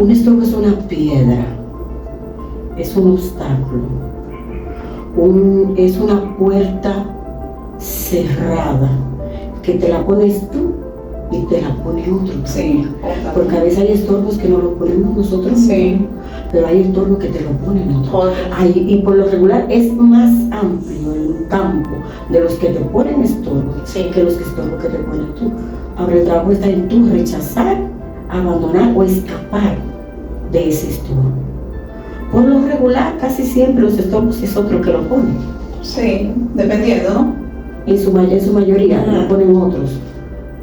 Un estorbo es una piedra, es un obstáculo, es una puerta cerrada que te la pones tú y te la pone otro. Sí, porque a veces hay estorbos que no lo ponemos nosotros mismos, pero hay estorbos que te lo ponen otros. Y por lo regular es más amplio el campo de los que te ponen estorbo que los estorbos que te pones tú. Ahora el trabajo está en tú rechazar, abandonar o escapar de ese estorbo. Por lo regular, casi siempre los estorbos es otro que lo pone. Sí, dependiendo, ¿no? En su mayoría lo ponen otros.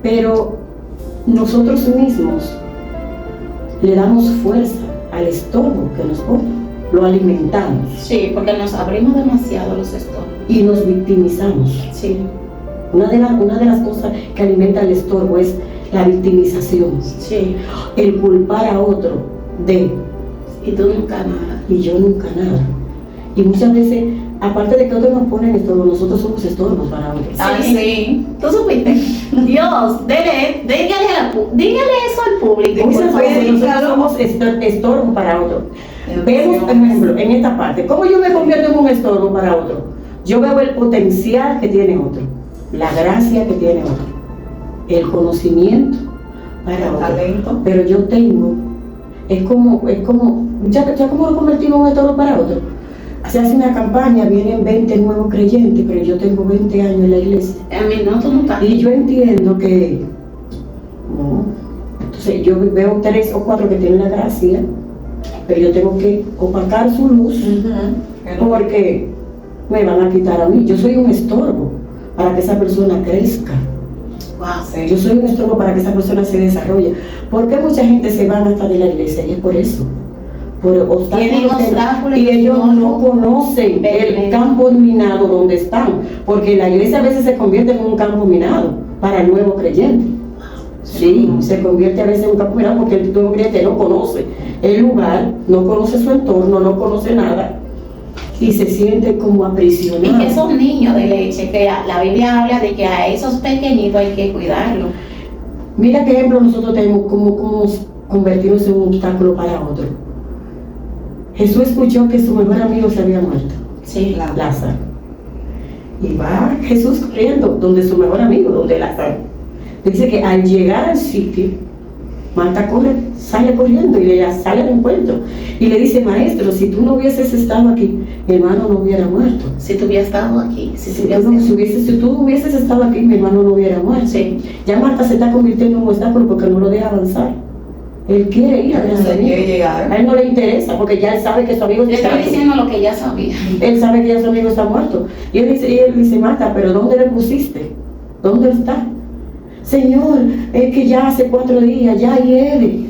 Pero nosotros mismos le damos fuerza al estorbo que nos pone, lo alimentamos. Sí, porque nos abrimos demasiado los estorbos. Y nos victimizamos. Sí. Una de las cosas que alimenta el estorbo es la victimización. Sí. El culpar a otro de. Y tú nunca nada. Y yo nunca nada. Y muchas veces, aparte de que otros nos ponen estorbo, nosotros somos estorbos para otros. Ay, sí. ¿Tú supiste? Dios, dígale eso al público. Muchas veces nosotros somos estorbos para otros. Vemos, por ejemplo, en esta parte, ¿cómo yo me convierto en un estorbo para otro? Yo veo el potencial que tiene otro, la gracia que tiene otro, el conocimiento para otro. Talento. Pero yo tengo, es como, ya como lo convertimos en un estorbo para otro. Se hace una campaña, vienen 20 nuevos creyentes, pero yo tengo 20 años en la iglesia. A mí no, tú no estás. Y yo entiendo que, no, entonces yo veo 3 o 4 que tienen la gracia, pero yo tengo que opacar su luz, porque me van a quitar a mí. Yo soy un estorbo para que esa persona crezca. Wow, Yo soy un estorbo para que esa persona se desarrolle. ¿Por qué mucha gente se va hasta de la iglesia? Y es por eso. Por obstáculos y ellos no conocen el campo minado donde están, porque la iglesia a veces se convierte en un campo minado para el nuevo creyente. Sí, se convierte a veces en un campo minado porque el nuevo creyente no conoce el lugar, no conoce su entorno, no conoce nada y se siente como aprisionado. Y que son niños de leche, que la Biblia habla de que a esos pequeñitos hay que cuidarlos. Mira qué ejemplo nosotros tenemos, cómo convertirnos en un obstáculo para otro. Jesús escuchó que su mejor amigo se había muerto. Sí. Lázaro. Y va Jesús corriendo donde su mejor amigo, donde Lázaro. Dice que al llegar al sitio, Marta sale corriendo y ella sale al encuentro. Y le dice, maestro, si tú no hubieses estado aquí, mi hermano no hubiera muerto. Si tú hubieras estado aquí, si tú hubieses estado aquí, mi hermano no hubiera muerto. Sí. Ya Marta se está convirtiendo en un obstáculo porque no lo deja avanzar. Él quiere ir a ver a su amigo. A él no le interesa porque ya él sabe que su amigo está muerto. Le estoy diciendo lo que ya sabía. Él sabe que ya su amigo está muerto. Y él dice, Marta, ¿pero dónde le pusiste? ¿Dónde está? Señor, es que ya hace 4 días, ya hiede.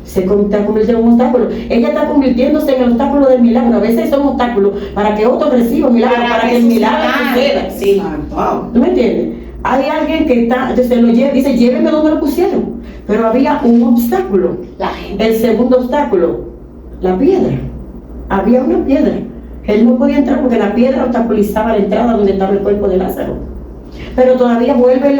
Se está convirtiendo en un obstáculo. Ella está convirtiéndose en el obstáculo del milagro. A veces son obstáculos para que otro reciba un milagro, para que el milagro suceda. Sí. Wow. ¿Tú me entiendes? Hay alguien que está, se lo lleva, dice, llévenme donde lo pusieron. Pero había un obstáculo. La gente. El segundo obstáculo, la piedra. Había una piedra. Él no podía entrar porque la piedra obstaculizaba la entrada donde estaba el cuerpo de Lázaro. Pero todavía vuelve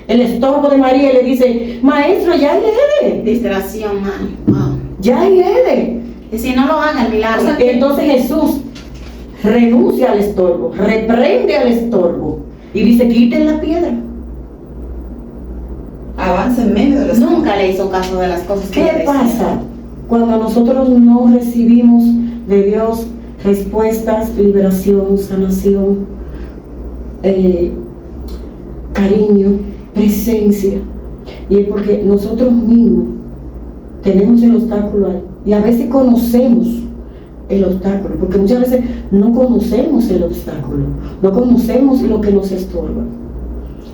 el estorbo de María y le dice, maestro, ya hiede. Distracción, man. Wow. Ya hiede. Y si no lo hagan, el milagro. Entonces Jesús renuncia al estorbo, reprende al estorbo y dice, quiten la piedra. Avanza en medio de los... Nunca le hizo caso de las cosas que ¿Qué pasa cuando nosotros no recibimos de Dios respuestas, liberación, sanación, cariño, presencia? Y es porque nosotros mismos tenemos el obstáculo ahí y a veces conocemos el obstáculo, porque muchas veces no conocemos el obstáculo, no conocemos lo que nos estorba.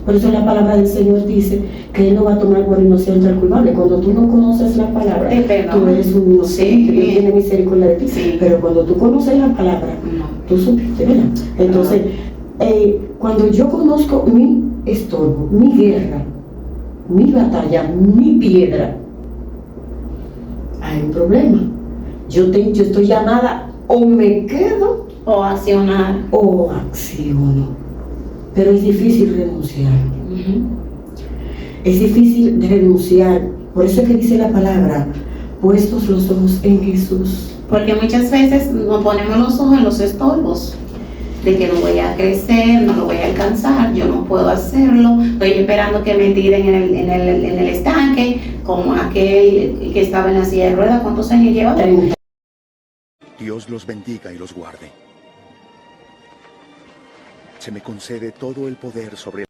Por eso la palabra del Señor dice que Él no va a tomar por inocente al culpable. Cuando tú no conoces la palabra, tú eres un inocente, Dios tiene misericordia de ti. Sí. Pero cuando tú conoces la palabra, tú supiste, ¿verdad? Entonces, cuando yo conozco mi estorbo, mi guerra, mi batalla, mi piedra, hay un problema. Yo estoy llamada, o me quedo o accionar o acciono. Pero es difícil renunciar. Es difícil renunciar. Por eso es que dice la palabra, puestos los ojos en Jesús. Porque muchas veces nos ponemos los ojos en los estorbos, de que no voy a crecer, no lo voy a alcanzar, yo no puedo hacerlo, estoy esperando que me tiren en el estanque, como aquel que estaba en la silla de ruedas. ¿Cuántos años lleva? 30. Dios los bendiga y los guarde. Se me concede todo el poder sobre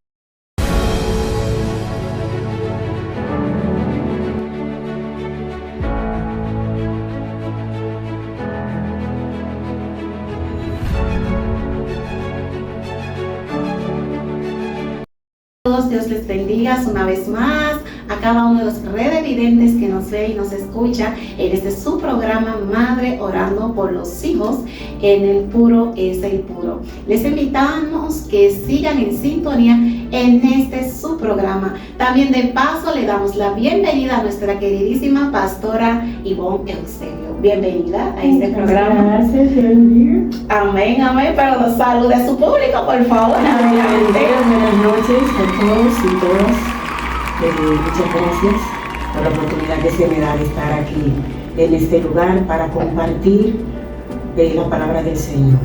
Dios les bendiga una vez más a cada uno de los revidentes que nos ve y nos escucha en este su programa Madre Orando por los Hijos. En el puro es el puro. Les invitamos que sigan en sintonía en este su programa. También de paso le damos la bienvenida a nuestra queridísima pastora Ivonne Eusebio. Bienvenida a este programa. Gracias, bienvenida. Amén, amén. Pero salude a su público, por favor. Buenas noches a todos y todas. Muchas gracias por la oportunidad que se me da de estar aquí en este lugar para compartir la palabra del Señor.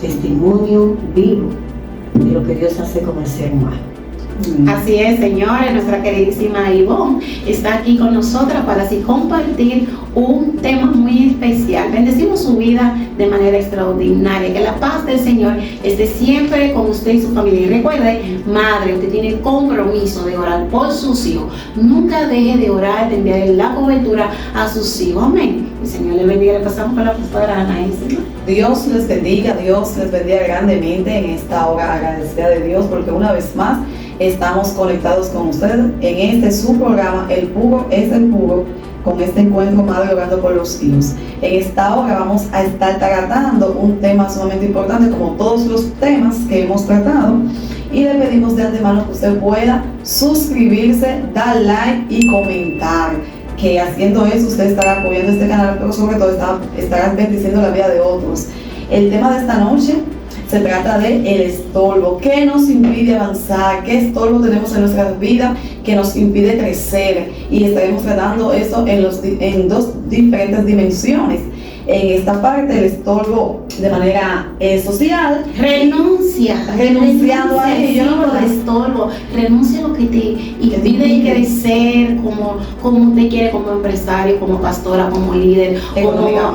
Testimonio vivo de lo que Dios hace con el ser humano. Así es, señores, nuestra queridísima Ivonne está aquí con nosotras para así compartir un tema muy especial. Bendecimos su vida de manera extraordinaria. Que la paz del Señor esté siempre con usted y su familia. Y recuerde, madre, usted tiene el compromiso de orar por sus hijos. Nunca deje de orar, de enviar la cobertura a sus hijos. Amén. El Señor le bendiga. Le pasamos con la pastora Ana. Dios les bendiga grandemente en esta hora, agradecida de Dios porque una vez más estamos conectados con ustedes en este su programa, El Puro es el Puro, con este encuentro Madre Orando por los Hijos. En esta hora vamos a estar tratando un tema sumamente importante, como todos los temas que hemos tratado, y le pedimos de antemano que usted pueda suscribirse, dar like y comentar, que haciendo eso usted estará apoyando este canal, pero sobre todo estará bendiciendo la vida de otros. El tema de esta noche se trata de el estorbo. ¿Qué nos impide avanzar? ¿Qué estorbo tenemos en nuestras vidas que nos impide crecer? Y estaremos tratando eso en dos diferentes dimensiones. En esta parte el estorbo de manera social. Renunciando a ello. No lo estorbo. Renuncia a lo que te impide crecer como usted quiere, como empresario, como pastora, como líder,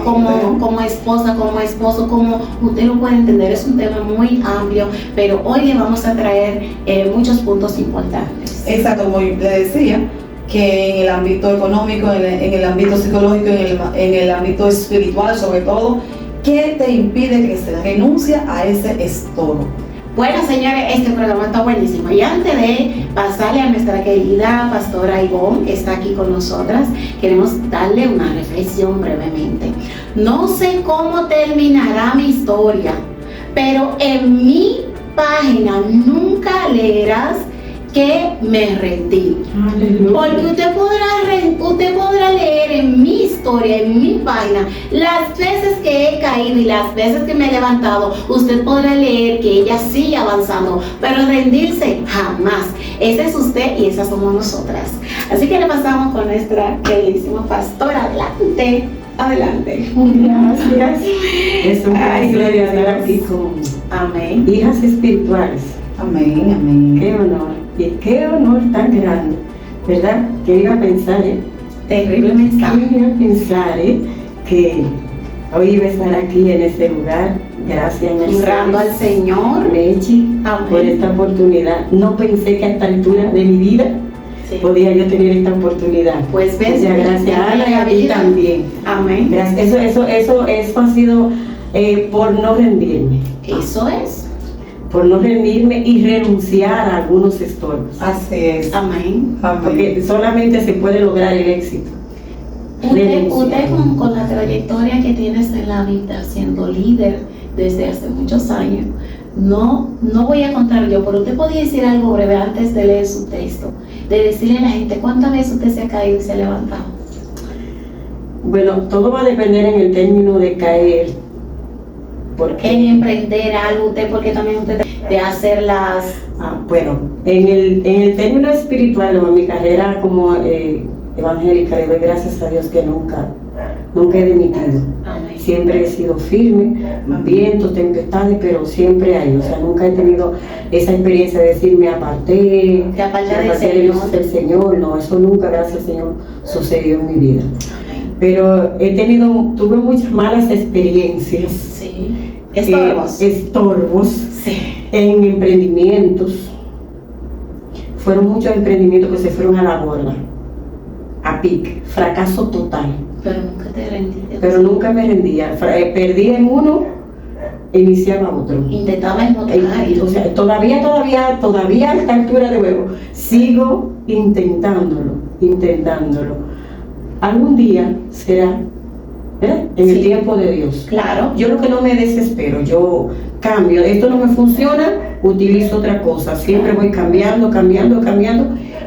como esposa, como esposo, como usted lo puede entender. Es un tema muy amplio, pero hoy le vamos a traer muchos puntos importantes. Exacto, como le decía, que en el ámbito económico, en el ámbito psicológico, en el ámbito espiritual sobre todo, ¿qué te impide crecer? Renuncia a ese estorbo. Bueno, señores, este programa está buenísimo. Y antes de pasarle a nuestra querida pastora Ivonne, que está aquí con nosotras, queremos darle una reflexión brevemente. No sé cómo terminará mi historia, pero en mi página nunca leerás que me rendí. Aleluya. Porque usted podrá leer en mi historia, en mi página, las veces que he caído y las veces que me he levantado. Usted podrá leer que ella sigue avanzando, pero rendirse jamás. Ese es usted y esas somos nosotras. Así que le pasamos con nuestra queridísima pastora. Adelante. Gracias. Es un placer estar aquí con Amén. hijas espirituales. Amén, amén. Qué honor. Y qué honor tan grande, ¿verdad? Que iba a pensar, Terrible mensaje. ¿Quién iba a pensar, que hoy iba a estar aquí en este lugar? Gracias, Honrando al Señor. Mechi, Amén. por esta oportunidad. No pensé que a esta altura de mi vida Sí. podía yo tener esta oportunidad. Pues ves, Muchas gracias, Ana, y a ti también. Amén. Gracias. Eso ha sido por no rendirme. Eso es. Por no rendirme y renunciar a algunos estorbos. Así es. Amén. Amén. Porque solamente se puede lograr el éxito. Usted con la trayectoria que tienes en la vida, siendo líder desde hace muchos años, no voy a contar yo, pero usted podía decir algo breve antes de leer su texto, de decirle a la gente cuántas veces usted se ha caído y se ha levantado. Bueno, todo va a depender en el término de caer. Porque En emprender algo, usted, porque también usted de hacer las... bueno, en el término espiritual o en mi carrera como evangélica, le doy gracias a Dios que nunca he dimitido. Amén. Siempre he sido firme, vientos, tempestades, pero siempre hay. O sea, nunca he tenido esa experiencia de decir me aparté, Te aparté del de Señor. luz del Señor. No, eso nunca, gracias al Señor, sucedió en mi vida. Amén. Pero tuve muchas malas experiencias, Sí. Estorbos. estorbos Sí. en emprendimientos. Fueron muchos emprendimientos que se fueron a la borda, a pique, fracaso total. Pero nunca te rendiste. Pero nunca me rendía. Perdía en uno, iniciaba otro. Intentaba encontrar. O sea, todavía a esta altura de juego, sigo intentándolo. Algún día será, ¿verdad? En el Sí. tiempo de Dios. Claro. Yo lo que no me desespero, yo cambio. Esto no me funciona, utilizo otra cosa. Siempre voy cambiando.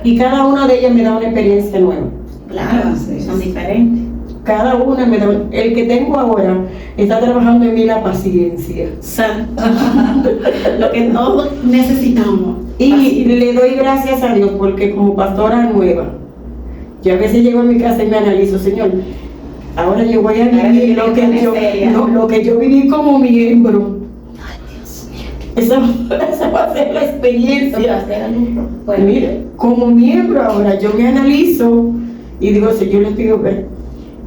Y cada una de ellas me da una experiencia nueva. Claro. Sí. Son diferentes. Cada una me da. El que tengo ahora está trabajando en mí la paciencia. Santo. Lo que todos necesitamos. Y le doy gracias a Dios porque como pastora nueva, yo a veces llego a mi casa y me analizo, Señor, ahora yo voy a vivir lo que yo viví como miembro. Ay, Dios mío. Esa va a ser la experiencia. Pues Mire, como miembro ahora yo me analizo y digo, Señor, les pido ver.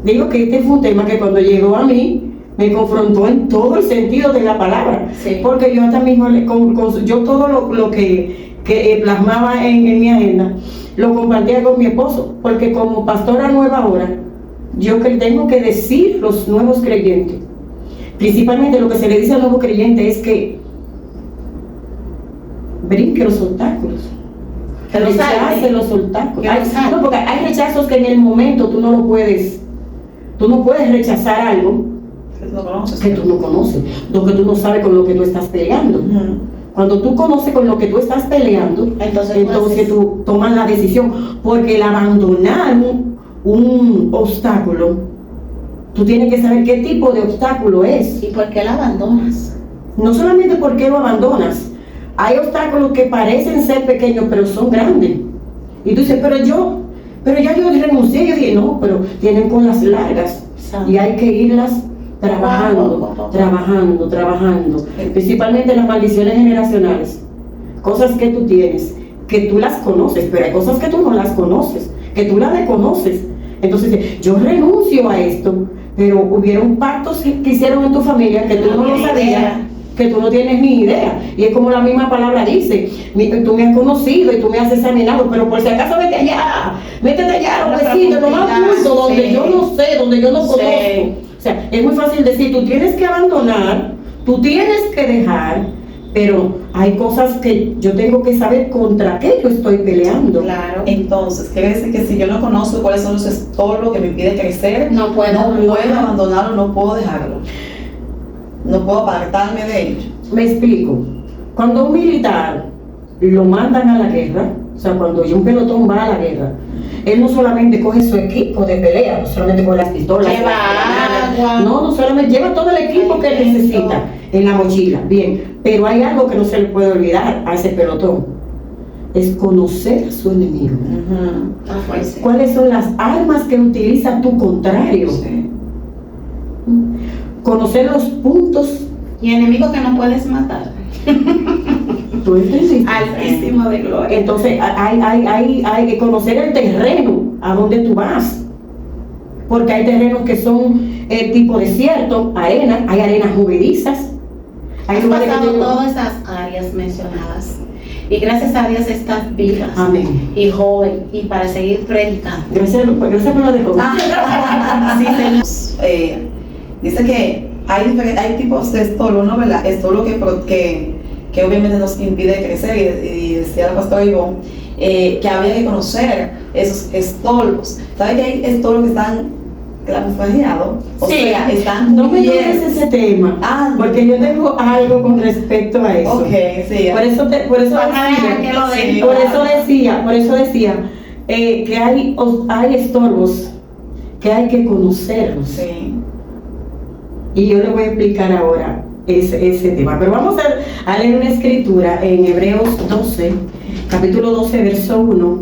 Digo que este fue un tema que cuando llegó a mí me confrontó en todo el sentido de la palabra. Sí. Porque yo hasta mismo, yo todo lo que plasmaba en mi agenda, lo compartía con mi esposo. Porque como pastora nueva ahora, yo que tengo que decir a los nuevos creyentes, principalmente lo que se le dice al nuevo creyente es que brinque los obstáculos. Que lo Rechace salte. los obstáculos. Que lo salte. No, porque hay rechazos que en el momento tú no puedes rechazar algo Que tú no conoces. que tú no conoces, lo que tú no sabes con lo que tú estás peleando. Ujú. Cuando tú conoces con lo que tú estás peleando, Entonces tú tomas la decisión, porque el abandonar un obstáculo, tú tienes que saber qué tipo de obstáculo es. ¿Y por qué la abandonas? No solamente por qué lo abandonas, hay obstáculos que parecen ser pequeños, pero son grandes. Y tú dices, pero ya yo renuncié. Yo dije, no, pero tienen colas largas y hay que irlas trabajando. Principalmente las maldiciones generacionales. Cosas que tú tienes, que tú las conoces, pero hay cosas que tú no las conoces, que tú las reconoces. Entonces, yo renuncio a esto, pero hubieron pactos que hicieron en tu familia que tú no lo sabías, que tú no tienes ni idea. Y es como la misma palabra dice, tú me has conocido y tú me has examinado, pero por si acaso métete allá, los vecinos, lo más oculto, donde yo no sé, donde yo no conozco. O sea, es muy fácil decir, tú tienes que abandonar, tú tienes que dejar, pero hay cosas que yo tengo que saber contra qué yo estoy peleando. Claro. Entonces, quiere decir que si yo no conozco cuáles son los estorbos que me impiden crecer, No puedo abandonarlo, no puedo dejarlo. No puedo apartarme de ello. Me explico. Cuando un militar lo mandan a la guerra, o sea, cuando un pelotón va a la guerra, él no solamente coge su equipo de pelea, no solamente coge las pistolas, Lleva las granadas, agua. no solamente lleva todo el equipo que él necesita en la mochila, bien, pero hay algo que no se le puede olvidar a ese pelotón, es conocer a su enemigo. Ah, fuerza. ¿Cuáles son las armas que utiliza tu contrario? Sí. Conocer los puntos. Y enemigos que no puedes matar. ¿Tú entendiste? Altísimo de gloria. Entonces hay que conocer el terreno a donde tú vas, porque hay terrenos que son tipo desierto, arena, hay arenas movedizas, hay Has lugares que pasado tienen- todas esas áreas mencionadas. Y gracias a Dios estás vivas. Amén. Y joven. Y para seguir predicando. Gracias por lo de Sí, Señor. Dice que hay tipos de estorbo, ¿no? ¿Verdad? Estorbo que obviamente nos impide crecer, y decía la pastora Ivonne, que había que conocer esos estorbos. ¿Sabes que hay estorbos que están camuflajeados? O Sí. sea, están No me bien. toques ese tema, Ah, porque yo tengo algo con respecto a eso. Ok, sí. Por eso Van a dejar que lo Sí. den. por eso decía que hay estorbos que hay que conocerlos. Sí. Y yo le voy a explicar ahora ese tema. Pero vamos a leer una escritura en Hebreos 12, capítulo 12, verso 1.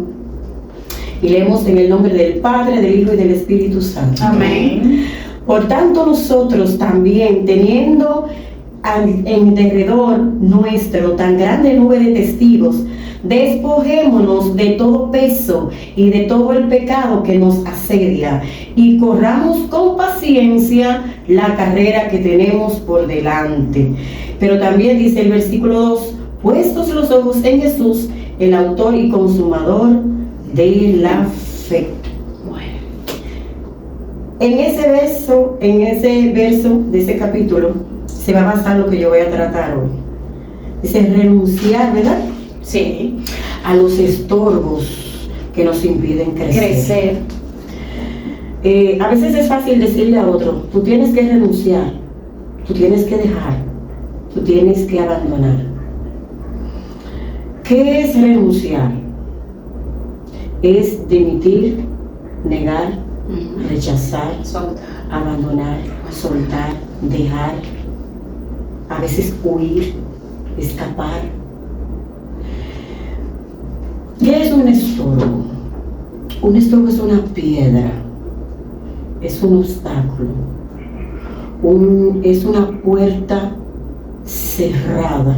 Y leemos en el nombre del Padre, del Hijo y del Espíritu Santo. Amén. Por tanto, nosotros también, teniendo en derredor nuestro tan grande nube de testigos, despojémonos de todo peso y de todo el pecado que nos asedia y corramos con paciencia la carrera que tenemos por delante. Pero también dice el versículo 2, puestos los ojos en Jesús, el autor y consumador de la fe. Bueno, En ese verso de ese capítulo se va a basar lo que yo voy a tratar hoy. Dice renunciar, ¿verdad? sí, A los estorbos que nos impiden crecer. A veces es fácil decirle a otro, tú tienes que renunciar, tú tienes que dejar, tú tienes que abandonar. ¿Qué es renunciar? Es dimitir, negar, rechazar, soltar. abandonar, soltar, dejar, a veces huir, escapar. ¿Qué es un estorbo? Un estorbo es una piedra, es un obstáculo, es una puerta cerrada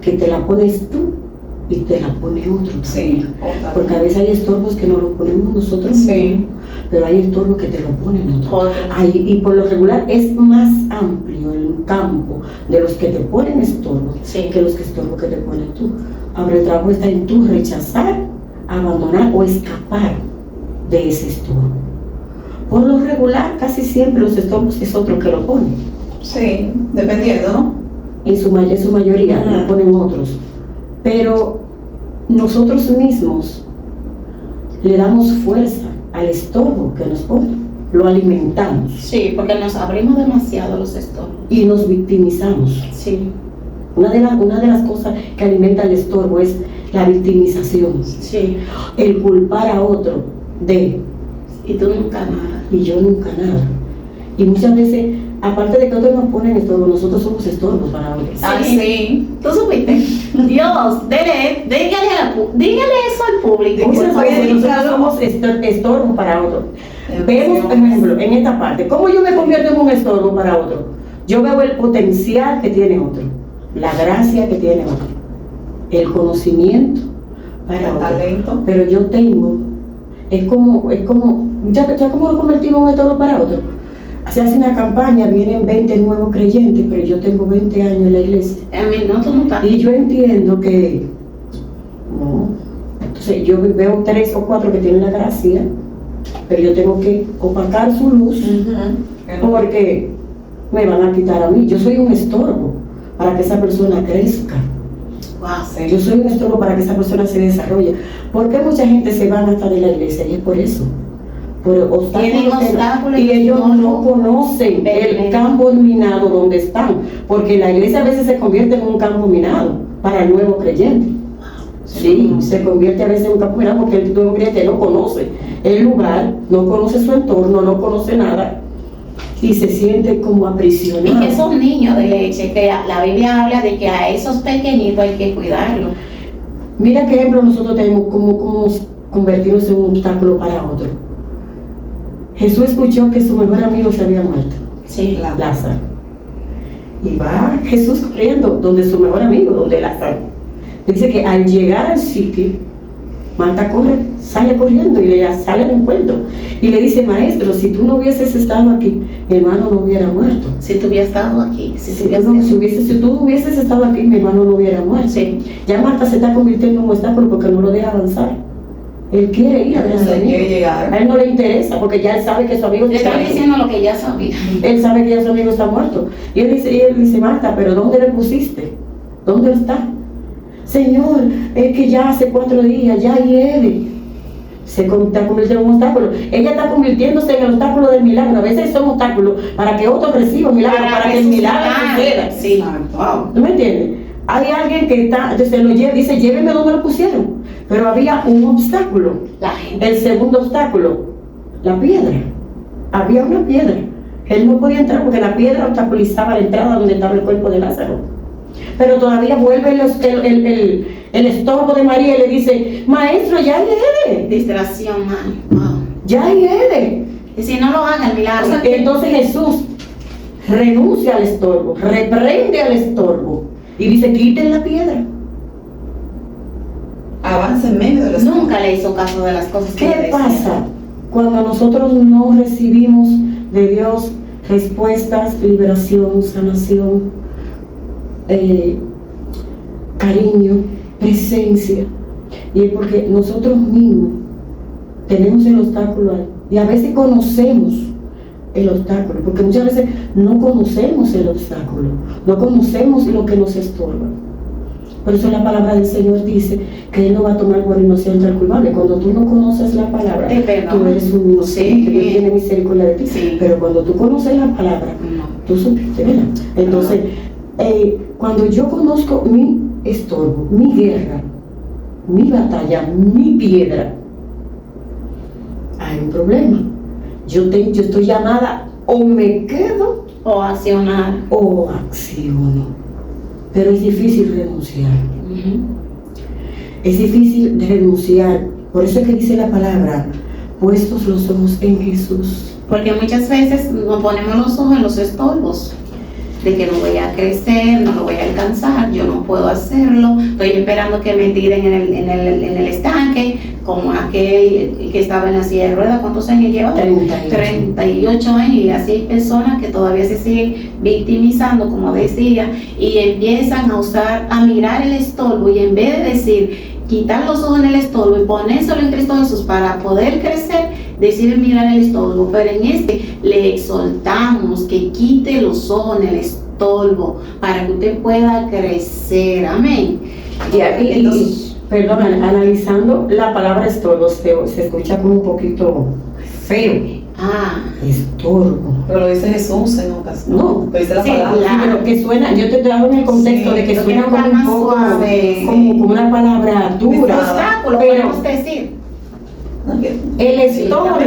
que te la pones tú y te la pone otro. Sí. Porque a veces hay estorbos que no los ponemos nosotros Sí. mismos, pero hay estorbos que te lo ponen otros. Otro. Y por lo regular es más amplio el campo de los que te ponen estorbos Sí. que los estorbos que te ponen tú. Ahora el trabajo está en tú rechazar, abandonar o escapar de ese estorbo. Por lo regular, casi siempre los estorbos es otro que lo pone. Sí, dependiendo, ¿no? En su mayoría Ajá. lo ponen otros. Pero nosotros mismos le damos fuerza al estorbo que nos pone, lo alimentamos Sí, porque nos abrimos demasiado los estorbos. y nos victimizamos. Sí, Una de las cosas que alimenta el estorbo es la victimización, sí. el culpar a otro de Y tú nunca nada. y yo nunca nada. Y muchas veces, aparte de que otros nos ponen estorbo, nosotros somos estorbos para otros. Ah, sí. ¿Tú supiste? Dios, dígale eso al público. Muchas por veces favor. nosotros somos estorbo para otros. Vemos, por ejemplo, en esta parte, ¿cómo yo me convierto en un estorbo para otro? Yo veo el potencial que tiene otro, la gracia que tiene otro, el conocimiento para El otro. talento. Pero yo tengo, ya como lo convertimos en un estorbo para otro. Se hace una campaña, vienen 20 nuevos creyentes, pero yo tengo 20 años en la iglesia. A mí no, tú nunca. Y yo entiendo que, no, entonces yo veo 3 o 4 que tienen la gracia, pero yo tengo que opacar su luz porque me van a quitar a mí. Yo soy un estorbo para que esa persona crezca. Wow. Yo soy un estorbo para que esa persona se desarrolle. ¿Por qué mucha gente se van hasta de la iglesia? Y es por eso. Por Tienen obstáculos y ellos no no conocen el campo minado donde están, porque la iglesia a veces se convierte en un campo minado para el nuevo creyente. Sí, se convierte a veces en un campo minado porque el nuevo creyente no conoce el lugar, no conoce su entorno, no conoce nada y se siente como aprisionado. Y que esos niños de leche, que la Biblia habla de que a esos pequeñitos hay que cuidarlos. Mira qué ejemplo nosotros tenemos cómo convertirnos en un obstáculo para otro. Jesús escuchó que su mejor amigo se había muerto, Sí. Lázaro. Y va Jesús corriendo donde su mejor amigo, donde Lázaro. Dice que al llegar al sitio, Marta sale corriendo y le sale al encuentro. Y le dice, maestro, si tú no hubieses estado aquí, mi hermano no hubiera muerto. Si tú hubieras estado aquí, Si tú hubieses estado aquí, mi hermano no hubiera muerto. Sí. Ya Marta se está convirtiendo en un obstáculo porque no lo deja avanzar. Él quiere ir a ver a su Se amigo. quiere llegar. A él no le interesa porque ya él sabe que su amigo Le está estoy muerto. diciendo lo que ya sabía. Él sabe que ya su amigo está muerto. Y él dice, Marta, ¿pero dónde le pusiste? ¿Dónde está? Señor, es que ya hace 4 días, ya hiede. Se está convirtiendo en un obstáculo. Ella está convirtiéndose en el obstáculo del milagro. A veces son obstáculos para que otro reciba un milagro, para que el milagro suceda. Sí. Exacto. Wow. ¿No me entiendes? Hay alguien que se lo lleva, dice, llévenme donde lo pusieron. Pero había un obstáculo. La gente. El segundo obstáculo, la piedra. Había una piedra. Él no podía entrar porque la piedra obstaculizaba la entrada donde estaba el cuerpo de Lázaro. Pero todavía vuelve el estorbo de María y le dice, maestro, ya hiede, Distracción, man. Wow. ya hiede. Y si no lo haga el milagro. Entonces Jesús renuncia al estorbo, reprende al estorbo y dice, quiten la piedra. Avanza en medio de los... Nunca le hizo caso de las cosas que le ¿Qué decía. pasa cuando nosotros no recibimos de Dios respuestas, liberación, sanación, cariño, presencia? Y es porque nosotros mismos tenemos el obstáculo ahí. Y a veces conocemos el obstáculo, porque muchas veces no conocemos el obstáculo, no conocemos lo que nos estorba. Por eso la palabra del Señor dice que Él no va a tomar por inocente al culpable. Cuando tú no conoces la palabra, tú eres un inocente, Sí. Dios tiene misericordia de ti. Sí. Pero cuando tú conoces la palabra, No. tú supiste, ¿verdad? Entonces, cuando yo conozco mi estorbo, mi guerra, mi batalla, mi piedra, hay un problema. Yo estoy llamada, o me quedo O accionar. o acciono. Pero es difícil renunciar. Ujú. Es difícil de renunciar. Por eso es que dice la palabra, puestos los ojos en Jesús. Porque muchas veces nos ponemos los ojos en los estorbos, de que no voy a crecer, no lo voy a alcanzar, yo no puedo hacerlo, estoy esperando que me tiren en el estanque, como aquel que estaba en la silla de ruedas. ¿Cuántos años lleva? 38 años, y así hay personas que todavía se siguen victimizando, como decía, y empiezan a mirar el estorbo, y en vez de decir, quitar los ojos en el estorbo y ponérselo en Cristo Jesús para poder crecer, deciden mirar el estorbo. Pero en le exhortamos que quite los ojos en el estorbo para que usted pueda crecer. Amén. Entonces, perdón, analizando la palabra estorbo, se escucha como un poquito feo. Estorbo. Pero lo dice Jesús en ocasión. No, pero dice la sí, palabra. Sí, pero que suena, yo te trajo en el contexto Sí, de que lo suena que como está un poco más suave, como una palabra dura. Obstáculo, Pero podemos decir. ¿No? Que- el Sí, estorbo,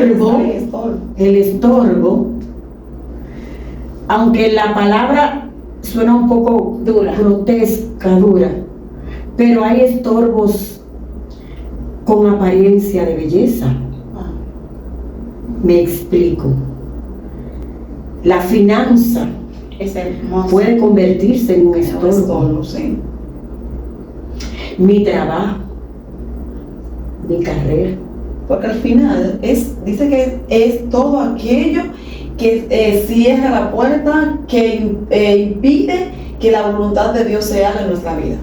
el estorbo, aunque la palabra suena un poco Dura. grotesca, dura, pero hay estorbos con apariencia de belleza. Me explico. La finanza Es hermoso. puede convertirse en un Es un estorbo. estorbo, sí. Mi trabajo, mi carrera. Porque al final dice que es todo aquello que cierra la puerta, que impide que la voluntad de Dios se haga en nuestra vida.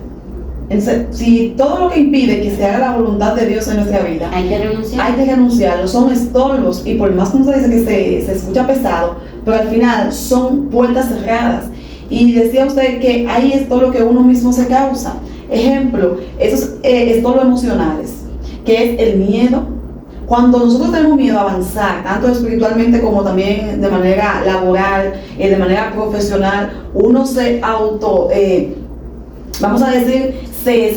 Entonces, si todo lo que impide que se haga la voluntad de Dios en nuestra vida, Hay que renunciar. hay que renunciarlo, son estorbos, y por más que uno dice que se escucha pesado, pero al final son puertas cerradas. Y decía usted que ahí es todo lo que uno mismo se causa. Ejemplo, esos estorbos emocionales, que es el miedo. Cuando nosotros tenemos miedo a avanzar, tanto espiritualmente como también de manera laboral, de manera profesional, uno se vamos a decir, se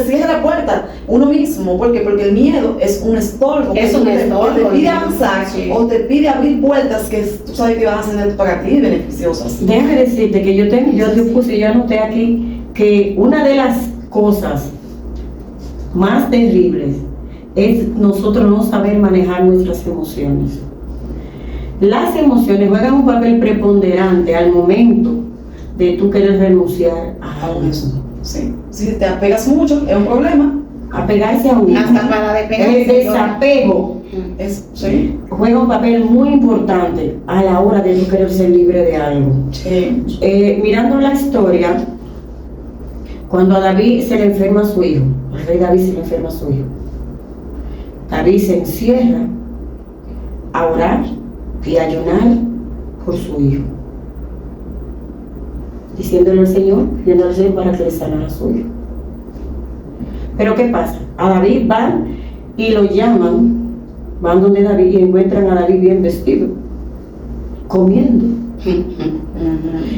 cierra la puerta uno mismo. ¿Por qué? Porque el miedo es un estorbo. Es que un te estorbo, pide avanzar, sí. o te pide abrir puertas que tú sabes que van a ser para ti beneficiosas. Déjame decirte que yo anoté aquí que una de las cosas más terribles es nosotros no saber manejar nuestras emociones. Las emociones juegan un papel preponderante al momento de tú querer renunciar a algo. Sí. Si te apegas mucho, es un problema. Apegarse a un Hasta para despegarse, el desapego Sí. juega un papel muy importante a la hora de tú querer ser libre de algo. Sí. Mirando la historia, cuando a David se le enferma su hijo, al rey David se le enferma su hijo, David se encierra a orar y a ayunar por su hijo, diciéndole al Señor, pidiéndole al Señor para que le sanara a su hijo. Pero ¿qué pasa? A David van y lo llaman, van donde David y encuentran a David bien vestido, comiendo,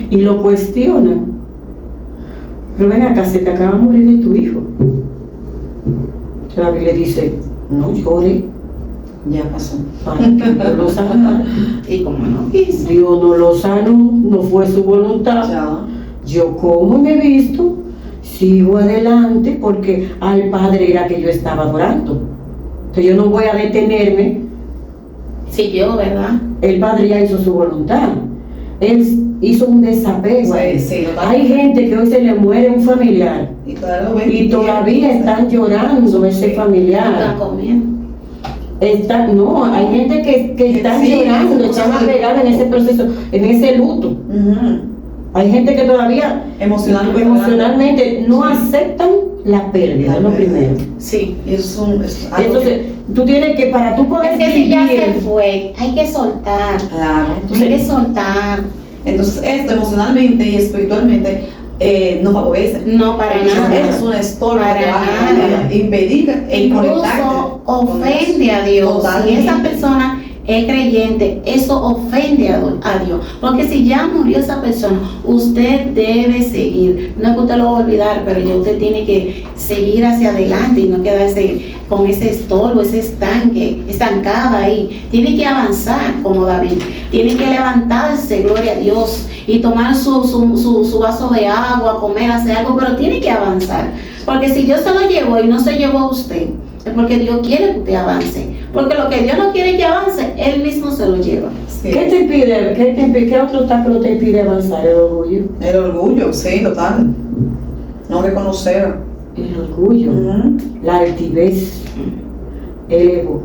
y lo cuestionan. Pero ven acá, se te acaba de morir de tu hijo. Entonces David le dice, no llore, Ya pasó. para que Dios lo sanara. Y como no quiso. Dios no lo sanó, no fue su voluntad. Ya. Yo como me he visto, sigo adelante porque al Padre era que yo estaba adorando. Entonces yo no voy a detenerme. Siguió, ¿verdad? El Padre ya hizo su voluntad. Él hizo un desapego. Sí, Hay gente que hoy se le muere un familiar y todavía están llorando ese familiar. Están comiendo. No, hay gente que están sí, llorando, están apegadas en ese proceso, en ese luto. Hay gente que todavía emocionalmente no aceptan la pérdida, es lo primero. Sí. Es algo Entonces, tú tienes que, para tú poder Es que si ya se vivir, fue, hay que soltar. claro. Hay que soltar. Entonces, esto emocionalmente y espiritualmente no favorece. No, para nada. Es un estorbo Para que va nada. a impedir el conectarte. Incluso con ofende a Dios. Totalmente. Si esa persona es creyente, eso ofende a Dios. Porque si ya murió esa persona, usted debe seguir. No es que usted lo va a olvidar, pero ya usted tiene que seguir hacia adelante y no quedarse con ese estorbo, ese estancada ahí. Tiene que avanzar como David. Tiene que levantarse, gloria a Dios, y tomar su vaso de agua, comer, hacer algo, pero tiene que avanzar. Porque si Dios se lo llevó y no se llevó a usted, es porque Dios quiere que usted avance. Porque lo que Dios no quiere que avance, Él mismo se lo lleva. Sí. ¿Qué otro obstáculo te impide avanzar? El orgullo. El orgullo, sí, total. No reconocer. El orgullo, la altivez, el ego.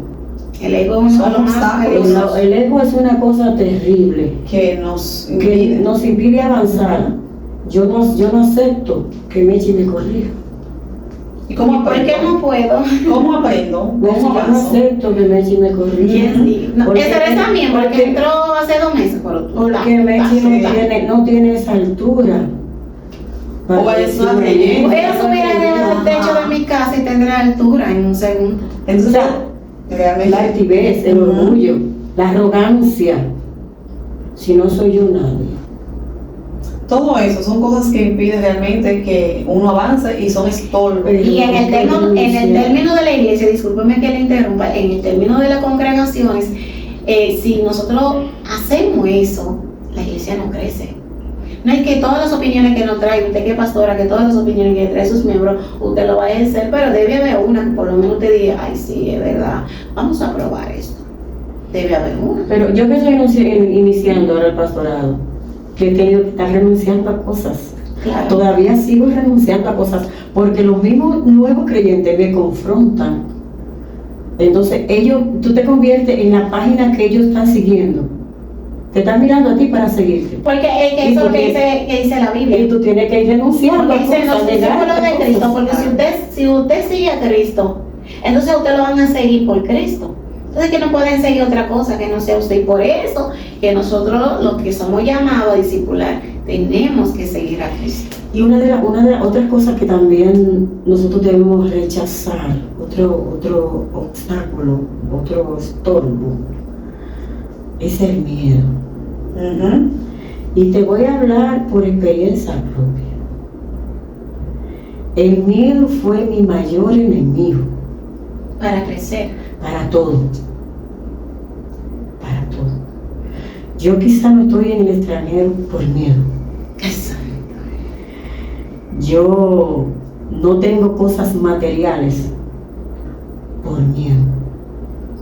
El ego es uno de los más obstáculos. peligrosos. El ego es una cosa terrible Que nos que impide. nos impide avanzar. Yo no acepto que Mechi me corrija. ¿Y cómo ¿Por aprendo? qué no puedo? ¿Cómo aprendo? Yo ¿Cómo no avanzo? acepto que Mechi me corrija. No, Porque- esa vez también, porque porque- entró hace 2 meses. Porque Mechi no tiene esa altura. O es una creyente. Voy a subir al techo de mi casa y tendré altura en un segundo. Entonces, O sea, realmente. La altivez, el orgullo, la arrogancia. Si no soy yo nadie. Todo eso son cosas que impiden realmente que uno avance y son estorbos. Y en el término de la iglesia, discúlpeme que le interrumpa, en el término de las congregaciones, si nosotros hacemos eso, la iglesia no crece. No es que todas las opiniones que nos trae, usted que es pastora, que todas las opiniones que trae sus miembros, usted lo va a hacer, pero debe haber una que por lo menos usted diga, ay sí, es verdad, vamos a probar esto. Debe haber una. Pero yo que estoy iniciando ahora el pastorado, que he tenido que estar renunciando a cosas. Claro. Todavía sigo renunciando a cosas porque los mismos nuevos creyentes me confrontan. Entonces tú te conviertes en la página que ellos están siguiendo. Te están mirando a ti para seguirte. Porque es que eso es lo que dice la Biblia. Y tú tienes que ir renunciando Porque a dice, no cosas, se negarte lo de cosas. Cristo, porque si usted sigue a Cristo, entonces a usted lo van a seguir por Cristo. Entonces que no pueden seguir otra cosa que no sea usted. Y por eso que nosotros, los que somos llamados a discipular, tenemos que seguir a Cristo. Y una de las otras cosas que también nosotros debemos rechazar, otro obstáculo, otro estorbo, es el miedo. Y te voy a hablar por experiencia propia. El miedo fue mi mayor enemigo Para crecer. para todo. Para todo. Yo quizá no estoy en el extranjero por miedo. Yo no tengo cosas materiales por miedo.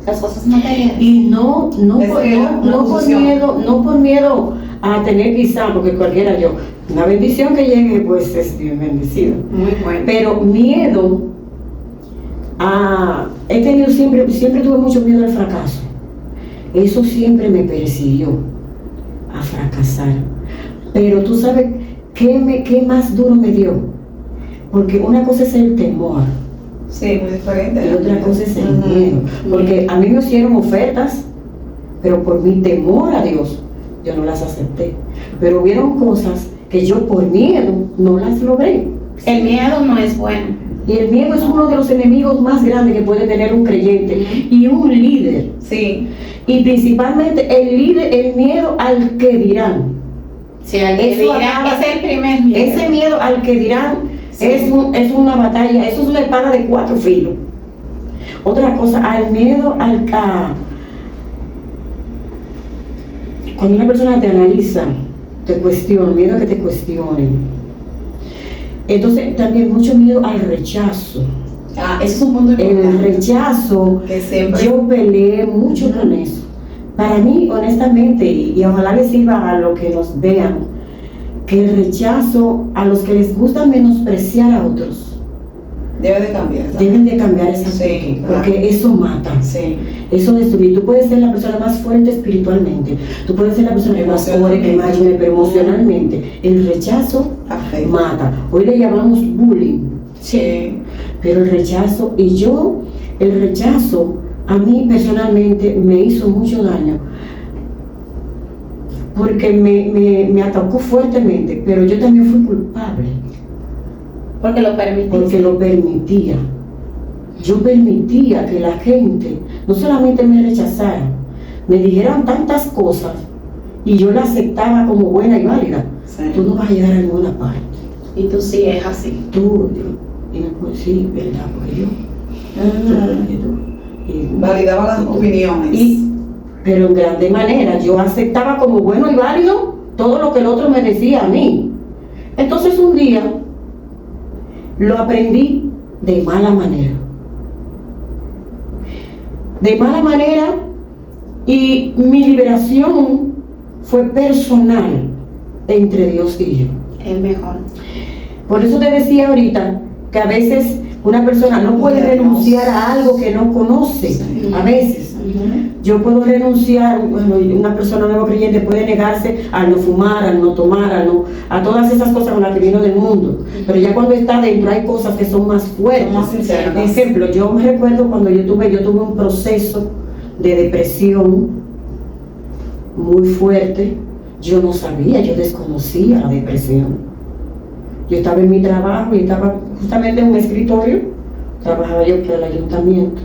Las cosas materiales. Y no Es por posición. miedo a tener quizá, porque cualquiera yo, una bendición que llegue, pues es bien bendecido. Muy bueno. Pero miedo he tenido siempre tuve mucho miedo al fracaso. Eso siempre me persiguió a fracasar. Pero tú sabes qué más duro me dio. Porque una cosa es el temor. Sí, muy diferente. Y otra cosa es el miedo. Porque a mí me hicieron ofertas, pero por mi temor a Dios, yo no las acepté. Pero hubieron cosas que yo por miedo no las logré. El miedo no es bueno. Y el miedo es uno de los enemigos más grandes que puede tener un creyente y un líder. Sí. Y principalmente el miedo al que dirán. Si alguien Eso dirá, acaba- es el primer miedo. Ese miedo al que dirán Sí. es una batalla, eso es una espada de 4 filos. Otra cosa, al miedo cuando una persona te analiza, te cuestiona, miedo a que te cuestionen. Entonces también mucho miedo al rechazo. Eso es un punto importante. El rechazo, Que siempre... yo peleé mucho con eso. Para mí, honestamente, y ojalá les sirva a los que nos vean, que el rechazo a los que les gusta menospreciar a otros, debe de cambiar. ¿sabes? deben de cambiar esa actitud, Sí, porque claro. eso mata. Sí. Eso destruye. Tú puedes ser la persona más fuerte espiritualmente, tú puedes ser la persona que más pobre, que más llena, pero emocionalmente el rechazo Afecta. mata. Hoy le llamamos bullying, Sí. pero el rechazo, el rechazo a mí personalmente me hizo mucho daño, porque me atacó fuertemente, pero yo también fui culpable, Porque lo permitiste. porque lo permitía. Yo permitía que la gente no solamente me rechazara, me dijeran tantas cosas y yo la aceptaba como buena y válida. Sí. Tú no vas a llegar a ninguna parte. Y tú sí es así. Tú, y me puedo decir, ¿verdad? Porque y- Validaba las opiniones. pero en grande manera, yo aceptaba como bueno y válido todo lo que el otro me decía a mí. Entonces un día lo aprendí de mala manera. De mala manera, y mi liberación fue personal entre Dios y yo. El mejor. Por eso te decía ahorita que a veces una persona no puede renunciar a algo que no conoce. Sí. A veces yo puedo renunciar, bueno, una persona nueva creyente puede negarse a no fumar, a no tomar, a todas esas cosas con las que vino del mundo. Pero ya cuando está dentro hay cosas que son más fuertes. Son más sinceras. Ejemplo, yo me recuerdo cuando yo tuve un proceso de depresión muy fuerte. Yo no sabía, yo desconocía la depresión. Yo estaba en mi trabajo y estaba justamente en un escritorio, trabajaba yo para el ayuntamiento,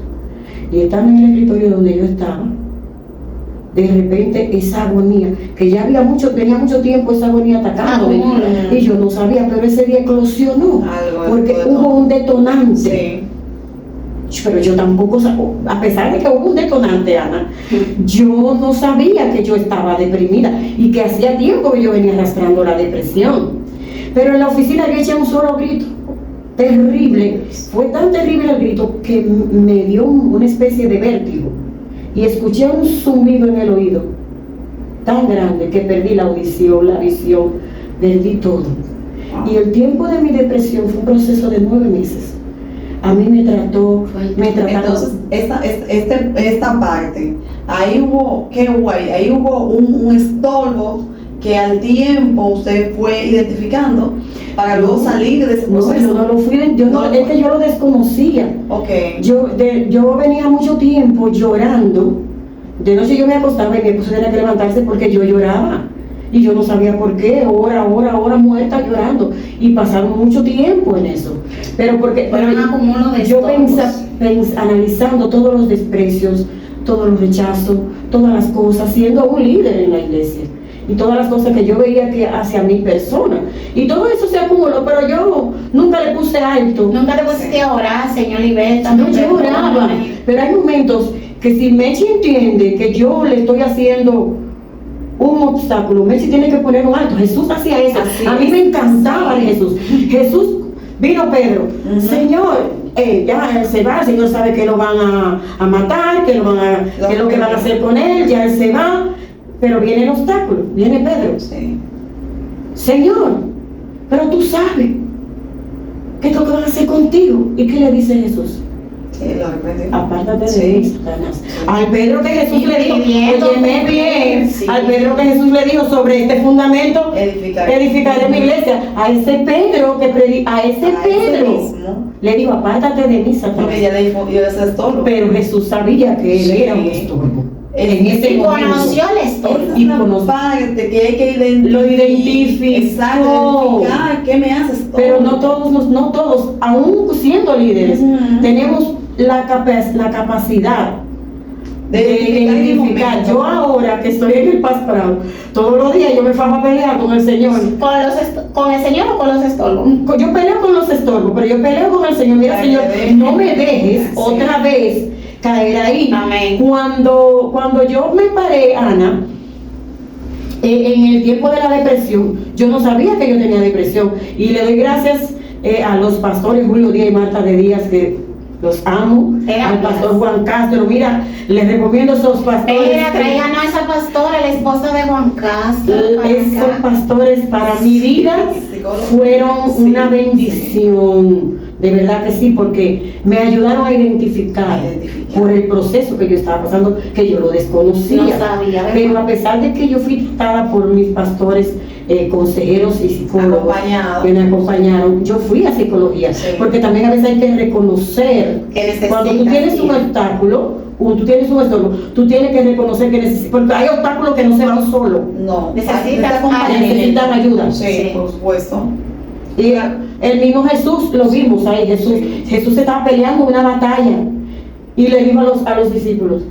y estaba en el escritorio donde yo estaba. De repente esa agonía, que ya tenía mucho tiempo esa agonía atacándome, y yo no sabía, pero ese día eclosionó, Algo porque de todo. hubo un detonante. Sí. Pero yo tampoco, a pesar de que hubo un detonante, Ana, yo no sabía que yo estaba deprimida y que hacía tiempo que yo venía arrastrando la depresión. Pero en la oficina yo eché un solo grito, terrible. Fue tan terrible el grito que me dio una especie de vértigo. Y escuché un zumbido en el oído, tan grande que perdí la audición, la visión, perdí todo. Y el tiempo de mi depresión fue un proceso de 9 meses. A mí me trataron. Entonces, esta parte, ¿qué hubo ahí? Ahí hubo un estorbo que al tiempo usted fue identificando para luego salir de ese proceso. No lo fui, es que yo lo desconocía. Ok. Yo venía mucho tiempo llorando. De noche yo me acostaba y mi esposo tenía que levantarse porque yo lloraba. Y yo no sabía por qué, hora muerta llorando. Y pasaron mucho tiempo en eso. Pero un acumulo de yo estorbos. analizando todos los desprecios, todos los rechazos, todas las cosas, siendo un líder en la iglesia. Y todas las cosas que yo veía que hacia mi persona. Y todo eso se acumuló, pero yo nunca le puse alto. Nunca te pusiste a orar, Señor, liberta. No lloraba. Pero hay momentos que si Mechi entiende que yo le estoy haciendo un obstáculo, Mechi tiene que poner un alto. Jesús hacía eso. Así a mí es. me encantaba de Jesús. Jesús, vino Pedro, Señor, ya él se va, el Señor sabe que lo van a matar, que es lo que van a hacer con él, ya él se va, pero viene el obstáculo, viene Pedro. Sí. Señor, pero tú sabes qué es lo que van a hacer contigo. ¿Y qué le dice Jesús? Sí, lo reprendió. Apártate de Sí. mí, Satanás. Al Pedro que Jesús le dijo, Viviendo óyeme bien, sí. al Pedro que Jesús le dijo sobre este fundamento, edificaré mi iglesia. A ese Pedro mismo. le dijo, apártate de mí, Satanás. Porque ya le dijo, yo les estorbo. Pero Jesús sabía que él Sí. era un estorbo. En ese Y momento. conoció el estorbo. Esa y es la conoce- parte que hay que identificar. Lo identificó. Exacto, identificar qué me haces todo. Pero no todos, aún siendo líderes, Ujú. tenemos la capacidad de identificar el identificar. momento. Yo ahora que estoy en el pastorado, todos los días yo me fajo a pelear con el Señor. ¿Con el Señor o con los estorbos? Yo peleo con los estorbos, pero yo peleo con el Señor. Mira, Para Señor, que deje. no me dejes Así otra es. vez caer ahí. Amén. Cuando yo me paré, Ana, en el tiempo de la depresión, yo no sabía que yo tenía depresión. Y le doy gracias a los pastores Julio Díaz y Marta de Díaz, que los amo, al pastor Juan Castro. Mira, les recomiendo esos pastores. Traigan a esa pastora, la esposa de Juan Castro. Esos pastores para mi vida fueron una bendición. De verdad que sí, porque me ayudaron a identificar por el proceso que yo estaba pasando, que yo lo desconocía. No sabía, ¿verdad? Pero a pesar de que yo fui tratada por mis pastores, consejeros y psicólogos que me acompañaron, yo fui a psicología, porque también a veces hay que reconocer que cuando tú tienes un obstáculo, tú tienes un estorbo, tú tienes que reconocer que necesitas, porque hay obstáculos que no se van solos. No, necesitan ayuda. Sí, por supuesto. Y el mismo Jesús, lo vimos ahí, Jesús estaba peleando una batalla y le dijo a los discípulos: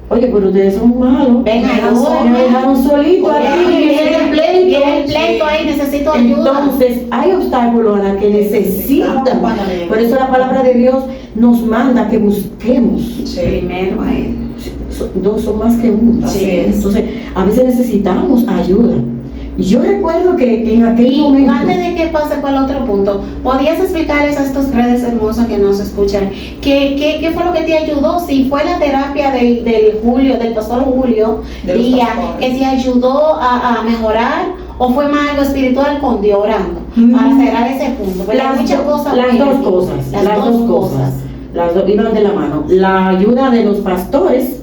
oye, pero ustedes son malos, me dejaron solito aquí, y el pleito ahí, necesito ayuda. Entonces hay obstáculos a la que necesitan. Por eso la palabra de Dios nos manda que busquemos primero a Él. Dos son más que uno. Entonces a veces necesitamos ayuda. Y yo recuerdo que en aquel momento... Antes de que pase por el otro punto, ¿podrías explicarles a estos redes hermosos que nos escuchan qué fue lo que te ayudó? Si fue la terapia del pastor Julio Díaz que te ayudó a mejorar, o fue más algo espiritual con Dios orando, para cerrar ese punto. Las dos cosas. Las dos iban de la mano. La ayuda de los pastores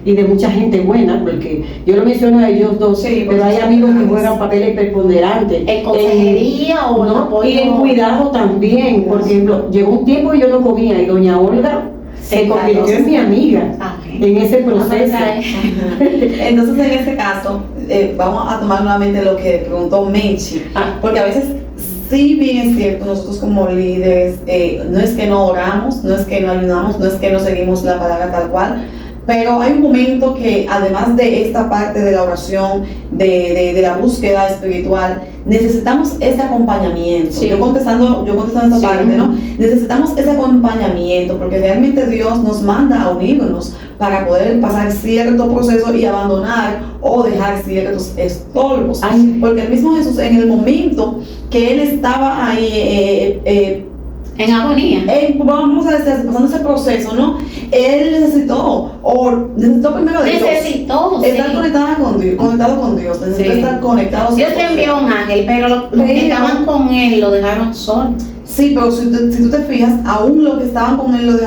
y de mucha gente buena, porque yo lo menciono a ellos dos, pero hay amigos que juegan papeles preponderantes. ¿En consejería o no? apoyo? Y en cuidado también. Por ejemplo, llegó un tiempo que yo no comía y doña Olga se convirtió en mi amiga en ese proceso. Entonces, en este caso, vamos a tomar nuevamente lo que preguntó Menchi, porque a veces, sí, bien es cierto, nosotros como líderes, no es que no oramos, no es que no ayudamos, no es que no seguimos la palabra tal cual, pero hay un momento que, además de esta parte de la oración, de la búsqueda espiritual, necesitamos ese acompañamiento. Yo contestando esta parte, ¿no? Necesitamos ese acompañamiento, porque realmente Dios nos manda a unirnos para poder pasar cierto proceso y abandonar o dejar ciertos estorbos. Porque el mismo Jesús, en el momento que Él estaba ahí en agonía, vamos a decir, pasando ese proceso, ¿no? Él necesitó primero de Dios, estar conectado con Dios, necesitó estar conectado. Dios te envió un ángel, pero los que estaban con Él lo dejaron solo. Sí, pero si tú te fijas, aún los que estaban con Él lo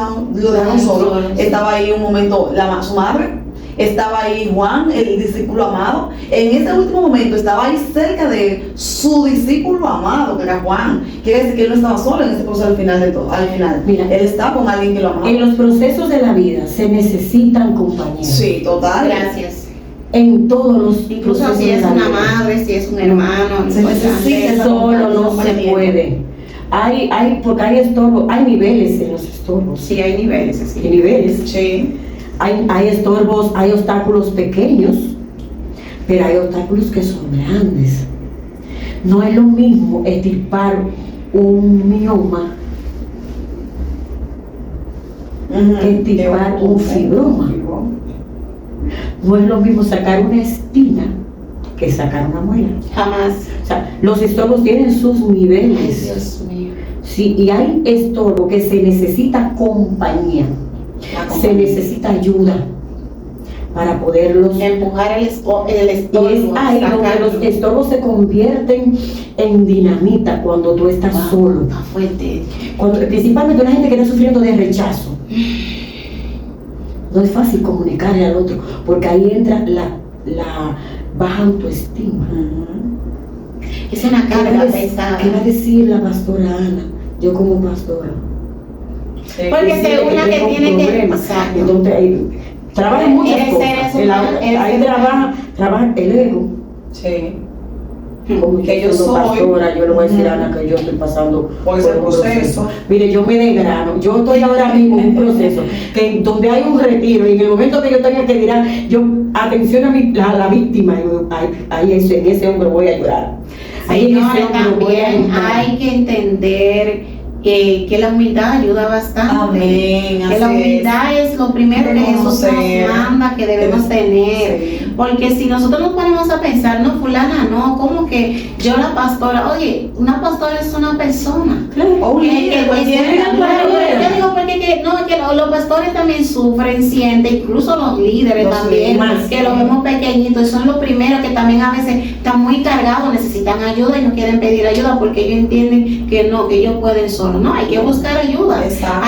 dejaron solo. Estaba ahí un momento su madre, estaba ahí Juan, el discípulo amado. En ese último momento estaba ahí cerca de su discípulo amado, que era Juan. Quiere decir que él no estaba solo en ese proceso al final de todo. Al final, mira, él estaba con alguien que lo amaba. En los procesos de la vida se necesitan compañeros. Sí, total. Gracias. En todos los incluso si es una madre, si es un hermano, se necesita, solo no se puede. Porque hay estorbos, hay niveles en los estorbos. Sí, hay niveles, sí. Hay niveles. Sí. Hay estorbos, hay obstáculos pequeños, pero hay obstáculos que son grandes. No es lo mismo extirpar un mioma que extirpar un fibroma. No es lo mismo sacar una espina que sacar una muela. Jamás. O sea, los estorbos tienen sus niveles. Ay, Dios mío. Sí, y hay estorbo que se necesita compañía. Se necesita ayuda para poderlos empujar el estorbo. Y es ahí donde los estorbos se convierten en dinamita cuando tú estás solo. Está fuerte. Principalmente una gente que está sufriendo de rechazo. No es fácil comunicarle al otro, porque ahí entra la baja autoestima. Es una carga pesada. ¿Qué va a decir la pastora Ana? Yo como pastora. Porque según la que tiene que... Exacto. Entonces ahí trabaja muchas cosas. Ahí trabaja el ego. Sí. Como que yo soy pastora, yo le voy a decir a Ana que yo estoy pasando por ese proceso. Mire, yo me desgrano. Yo estoy ahora mismo en un proceso donde hay un retiro, y en el momento que yo tenga que mirar, atención a la víctima, ahí en ese hombro voy a llorar. Señora, también hay que entender que la humildad ayuda bastante. Amén, Que la así humildad es lo primero que Jesús nos manda que debemos tener. Sí. Porque si nosotros nos ponemos a pensar, no, fulana, no, como que yo la pastora, oye, una pastora es una persona. O un líder, cualquiera. Yo digo porque los pastores también sufren, sienten, incluso los líderes Los también, líderes, que sí. los vemos pequeñitos, son los primeros que también a veces están muy cargados, necesitan ayuda y no quieren pedir ayuda porque ellos entienden que no, que ellos pueden solos. No, hay que buscar ayuda. Exacto.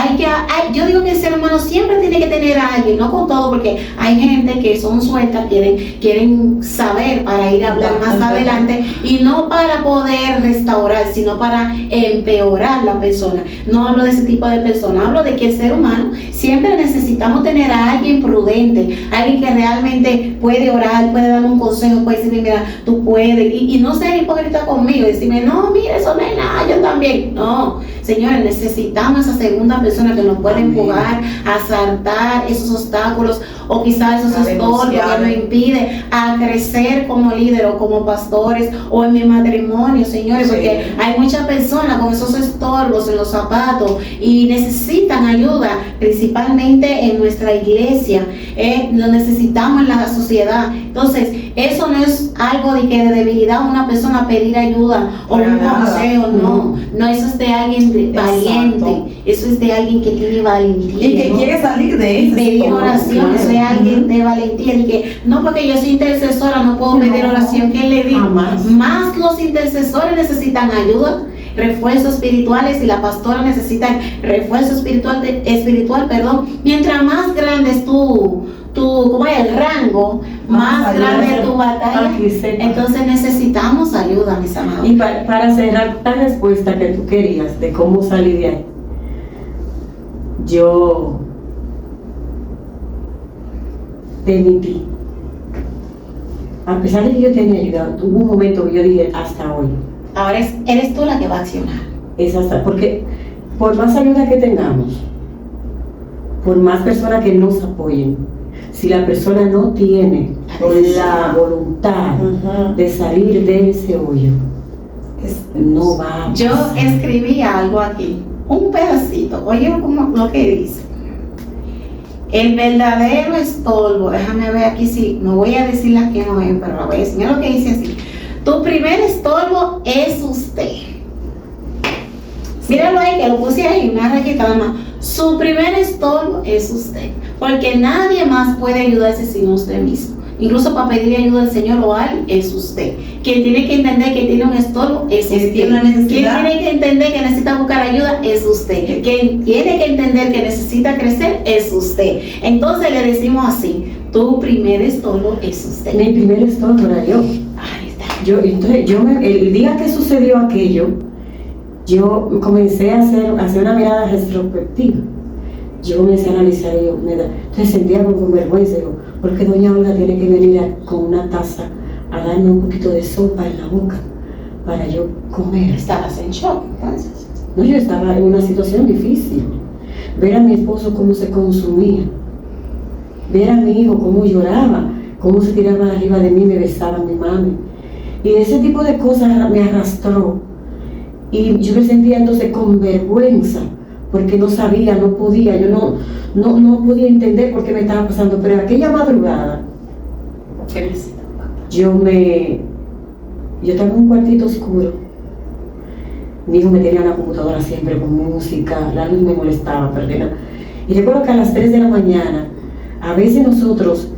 Yo digo que el ser humano siempre tiene que tener a alguien, no con todo, porque hay gente que son sueltas, quieren saber para ir a hablar más adelante y no para poder restaurar, sino para empeorar la persona. No hablo de ese tipo de personas, hablo de que el ser humano siempre necesitamos tener a alguien prudente, alguien que realmente puede orar, puede dar un consejo, puede decirme, mira, tú puedes, y no ser hipócrita conmigo, decirme, no, mira, eso no es nada, yo también. No, señores, necesitamos esa segunda persona que nos puede empujar a saltar esos obstáculos o quizás esos estorbos que nos impide a crecer como líder o como pastores o en mi matrimonio, señores, porque hay muchas personas con esos estorbos en los zapatos y necesitan ayuda, principalmente en nuestra iglesia, lo necesitamos en la sociedad. Entonces, eso no es algo de que de debilidad a una persona pedir ayuda o un consejo, no, eso es de alguien valiente, eso es de alguien que tiene valentía Y que quiere salir de y eso. pedir oración, eso es alguien de valentía, y que no porque yo soy intercesora no puedo pedir oración. ¿Qué le digo? Más los intercesores necesitan ayuda, refuerzos espirituales, y la pastora necesita refuerzo espiritual, mientras más grande es como es el rango, más grande es tu batalla. Entonces necesitamos ayuda, mis amados. Y para cerrar la respuesta que tú querías de cómo salir de ahí, yo permití, a pesar de que yo tenía ayuda, hubo un momento que yo dije hasta hoy. Ahora eres tú la que va a accionar. Es hasta, porque por más ayuda que tengamos, por más personas que nos apoyen, si la persona no tiene la voluntad de salir de ese hoyo, no va a Yo pasar. escribí algo aquí, un pedacito, oye como lo que dice. El verdadero estorbo, déjame ver aquí si, no voy a decir la que no es, pero la voy a decir, mira lo que dice así. Tu primer estorbo es usted. Míralo ahí, que lo puse ahí, una rayita nada más. Su primer estorbo es usted, porque nadie más puede ayudarse sino usted mismo. Incluso para pedirle ayuda al Señor o a Él es usted. Quien tiene que entender que tiene un estorbo es usted. Tiene una Quien necesidad. tiene que entender que necesita buscar ayuda es usted. Quien tiene que entender que necesita crecer es usted. Entonces le decimos así: tu primer estorbo es usted. Mi primer estorbo era yo. Ahí está. El día que sucedió aquello, yo comencé a hacer una mirada retrospectiva. Yo comencé a analizar y entonces sentía con vergüenza, digo, porque doña Olga tiene que venir con una taza a darme un poquito de sopa en la boca para yo comer. Estabas en shock, entonces. No, yo estaba en una situación difícil. Ver a mi esposo cómo se consumía, ver a mi hijo cómo lloraba, cómo se tiraba arriba de mí, me besaba mi mami. Y ese tipo de cosas me arrastró. Y yo me sentía entonces con vergüenza, porque no sabía, no podía, yo no podía entender por qué me estaba pasando. Pero aquella madrugada, yo estaba en un cuartito oscuro. Mi hijo me tenía una computadora siempre con música, la luz me molestaba, perdona. Y recuerdo que a las 3 de la mañana, a veces nosotros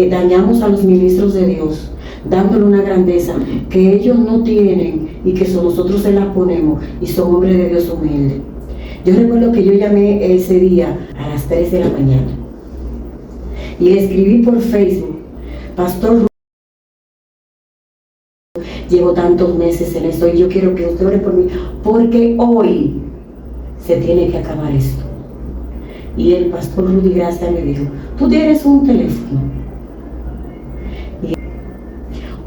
dañamos a los ministros de Dios, dándole una grandeza que ellos no tienen y que nosotros se la ponemos, y son hombres de Dios humildes. Yo recuerdo que yo llamé ese día a las 3 de la mañana y le escribí por Facebook: Pastor, llevo tantos meses en esto y yo quiero que usted ore por mí, porque hoy se tiene que acabar esto. Y el pastor Rudy Gracia me dijo: ¿tú tienes un teléfono? Y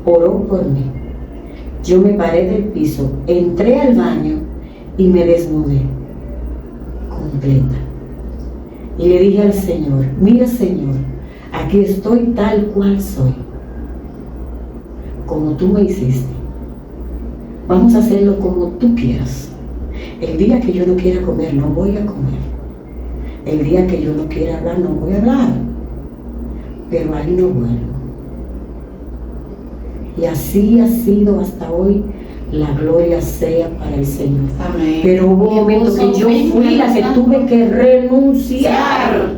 oró por mí. Yo me paré del piso, entré al baño y me desnudé completa. Y le dije al Señor: mira, Señor, aquí estoy tal cual soy, como tú me hiciste. Vamos a hacerlo como tú quieras. El día que yo no quiera comer, no voy a comer. El día que yo no quiera hablar, no voy a hablar. Pero ahí no vuelvo. Y así ha sido hasta hoy. La gloria sea para el Señor. Amén. Pero hubo momentos que yo fui la que tuve que renunciar.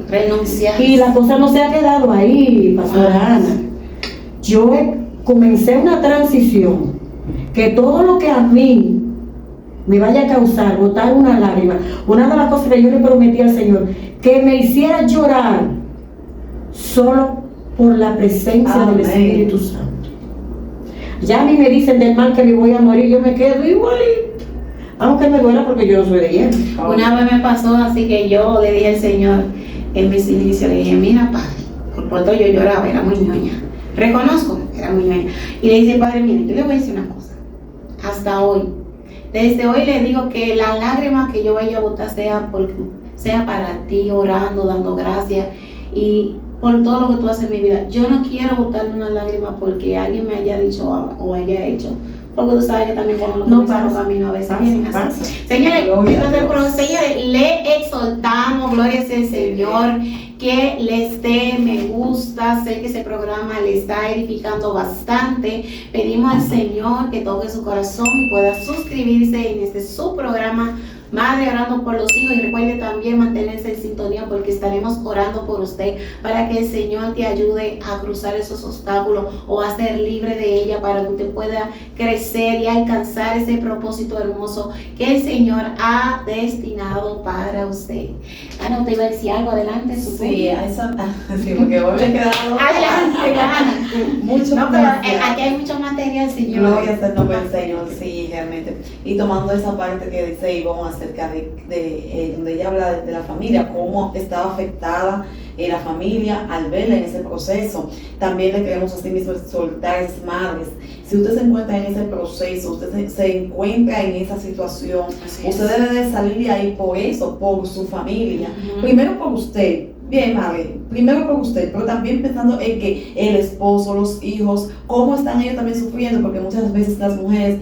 Y la cosa no se ha quedado ahí, pastora Ana. Yo comencé una transición que todo lo que a mí me vaya a causar botar una lágrima, una de las cosas que yo le prometí al Señor, que me hiciera llorar solo por la presencia del Espíritu Santo. Ya a mí me dicen del mal que me voy a morir, yo me quedo igualito, aunque me duela porque yo no soy de hierro. Una vez me pasó así que yo le dije al Señor en mis inicios, le dije, mira Padre, por todo yo lloraba, era muy ñoña, reconozco, era muy ñoña, y le dije, Padre, mire, yo le voy a decir una cosa, hasta hoy, desde hoy le digo que la lágrima que yo vaya a botar sea para ti, orando, dando gracias, y por todo lo que tú haces en mi vida. Yo no quiero botarle una lágrima porque alguien me haya dicho o haya hecho, porque tú sabes que también cuando No los pasa. caminos a veces Pasa, vienen así. pasa. Señores, Gloria a entonces, Dios. señores, le exaltamos, gloria sea el Señor, que les dé me gusta, sé que ese programa le está edificando bastante. Pedimos al Señor que toque su corazón y pueda suscribirse en este su programa Madre Orando por los Hijos, y recuerde también mantenerse en sintonía porque estaremos orando por usted para que el Señor te ayude a cruzar esos obstáculos o a ser libre de ella para que usted pueda crecer y alcanzar ese propósito hermoso que el Señor ha destinado para usted. Ana, ¿usted iba a decir algo? Adelante, Sí, sí, porque hoy me he quedado Adelante, Ana. mucho No, pero más. aquí hay mucho material, Señor. Gloria sea el nombre del Señor, sí, realmente. Y tomando esa parte que dice Ivonne acerca de donde ella habla de la familia, cómo estaba afectada la familia al verla en ese proceso. También le queremos así mismo exhortar a esas madres. Si usted se encuentra en ese proceso, usted se encuentra en esa situación, usted debe de salir de ahí por eso, por su familia. Primero por usted. Bien, madre, primero por usted, pero también pensando en que el esposo, los hijos, cómo están ellos también sufriendo, porque muchas veces las mujeres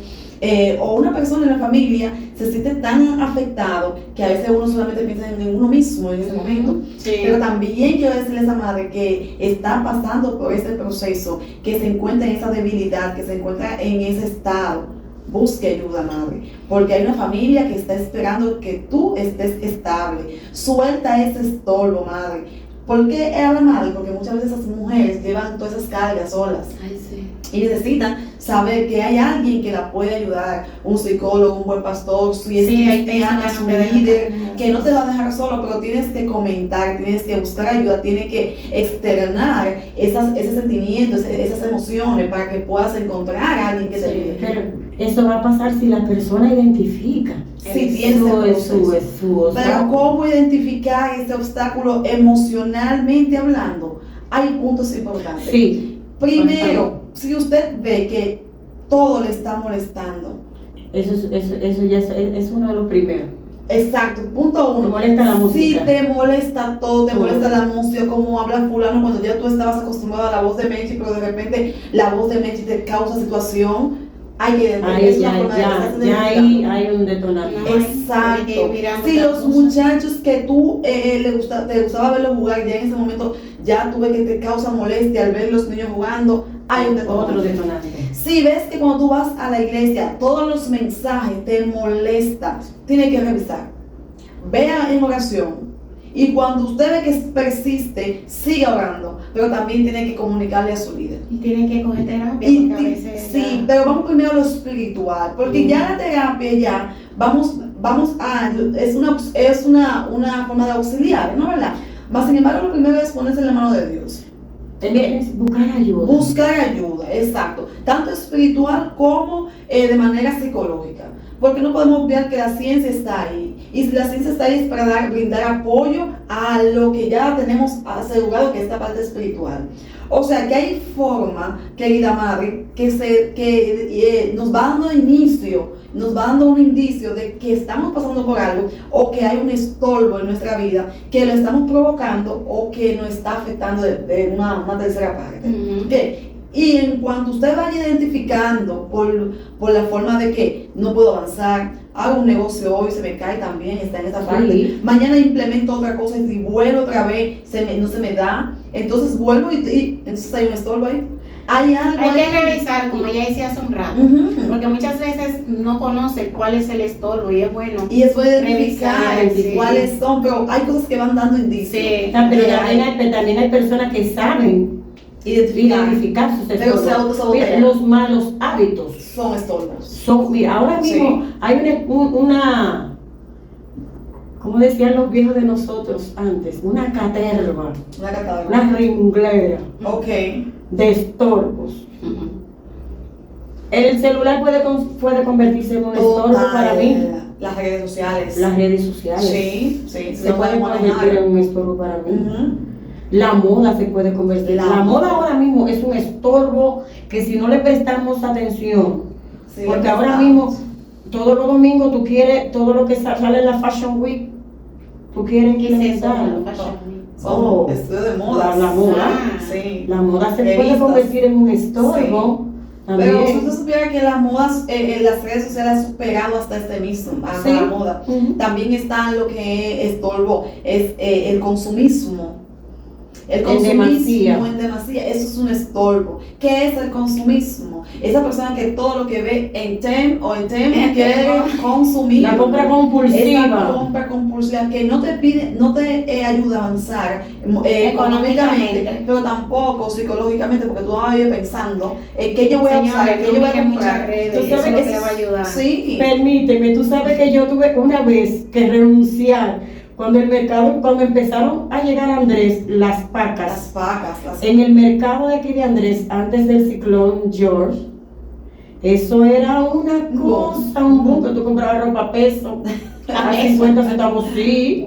o una persona en la familia se siente tan afectado que a veces uno solamente piensa en uno mismo en ese momento. Sí. Pero también quiero decirle a esa madre que está pasando por este proceso, que se encuentra en esa debilidad, que se encuentra en ese estado. Busque ayuda, madre, porque hay una familia que está esperando que tú estés estable. Suelta ese estorbo, madre. ¿Por qué habla madre? Porque muchas veces esas mujeres llevan todas esas cargas solas. Ay, sí. Y necesitan saber que hay alguien que la puede ayudar, un psicólogo, un buen pastor, si es Sí, hay cristiana, personas su que dejan líder, caminar. que no te va a dejar solo, pero tienes que comentar, tienes que buscar ayuda, tienes que externar ese sentimiento, esas emociones para que puedas encontrar a alguien que te ayude. Pero eso va a pasar si la persona identifica. Si tienes Eso ese es su Pero ¿cómo identificar este obstáculo emocionalmente hablando? Hay puntos importantes. Sí. Primero, si usted ve que todo le está molestando. Eso ya es uno de los primeros. Exacto, punto uno. ¿Te molesta la música? Si te molesta todo, te Todo. molesta la música, como habla fulano cuando ya tú estabas acostumbrado a la voz de Menchi, pero de repente la voz de Menchi te causa situación, hay que identificar. Ahí es una forma de hacerse ya ahí identificar. hay un detonante. Exacto. Miramos Si otra los cosa. muchachos que tú te gustaba verlos jugar, ya en ese momento ya tú ves que te causa molestia al ver los niños jugando, hay un Otro detonante. detonante. Si ves que cuando tú vas a la iglesia todos los mensajes te molestan, tienes que revisar. Vea en oración. Y cuando usted ve que persiste, siga orando. Pero también tiene que comunicarle a su líder. Y tienen que coger terapia Y, porque a veces sí, ya- pero vamos primero a lo espiritual, porque ya la terapia ya vamos a es una forma de auxiliar, ¿no verdad? Mas sin embargo lo primero es ponerse en la mano de Dios. Buscar ayuda. Buscar ayuda, exacto, tanto espiritual como de manera psicológica, porque no podemos olvidar que la ciencia está ahí, y si la ciencia está ahí es para brindar apoyo a lo que ya tenemos asegurado, que es esta parte espiritual. O sea que hay forma, querida madre, que nos va dando inicio, nos va dando un indicio de que estamos pasando por algo o que hay un estorbo en nuestra vida que lo estamos provocando o que nos está afectando de una tercera parte. Ujú. ¿Qué? Y en cuanto usted vaya identificando por la forma de que no puedo avanzar, hago un negocio hoy, se me cae también, está en esa parte, Sí. mañana implemento otra cosa y vuelvo otra vez, no se me da, entonces vuelvo y entonces hay un estorbo ahí. Hay algo Hay que ahí. revisar, como ella decía hace un rato, Ujú. porque muchas veces no conoce cuál es el estorbo y es bueno. Y es bueno identificar Revisar, sí. cuáles son, pero hay cosas que van dando indicios. Sí. Pero Sí, también hay personas que saben identificar sus Pero se estorbos. Mira, autosabotean. los malos hábitos Son estorbos. son, mira, ahora mismo hay una, como decían los viejos de nosotros antes, una caterva, Una catarata. una renglera Ok. de estorbos. Ujú. El celular puede convertirse en un estorbo para mí. Las redes sociales. Las redes sociales Sí, sí. se pueden convertir en un estorbo para mí. Ujú. La moda se puede convertir. La La moda moda. ahora mismo es un estorbo que si no le prestamos atención, Sí, porque estamos. ahora mismo todos los domingos tú quieres todo lo que sale en la Fashion Week, tú quieres ¿Qué es eso? implementarlo. Fashion Week? Son Oh, estudios de moda. la moda. Ah. Sí. La moda se puede Revistas. convertir en un estorbo Pero si también. usted supiera que las modas, en las redes sociales han superado hasta este mismo, hasta Sí. la moda. Ujú. También está lo que es estorbo, es el consumismo. El consumismo demasía. en demasía, eso es un estorbo. ¿Qué es el consumismo? Esa persona que todo lo que ve en TEM o en TEM quiere consumir. La compra Esa compulsiva. compra compulsiva que no te pide, no te ayuda a avanzar económicamente, Económicamente. pero tampoco psicológicamente, porque tú vas a ir pensando que yo voy a usar, Señores, que yo voy a que muchas comprar. redes, Tú eso es sabes lo que que le va a ayudar. Sí, Permíteme, tú sabes que yo tuve una vez que renunciar cuando empezaron a llegar a Andrés las las pacas. vacas, las En el mercado de aquí de Andrés, antes del ciclón George, eso era una cosa, un boom, que tú comprabas ropa a peso, ¿A a peso? 50 centavos, sí,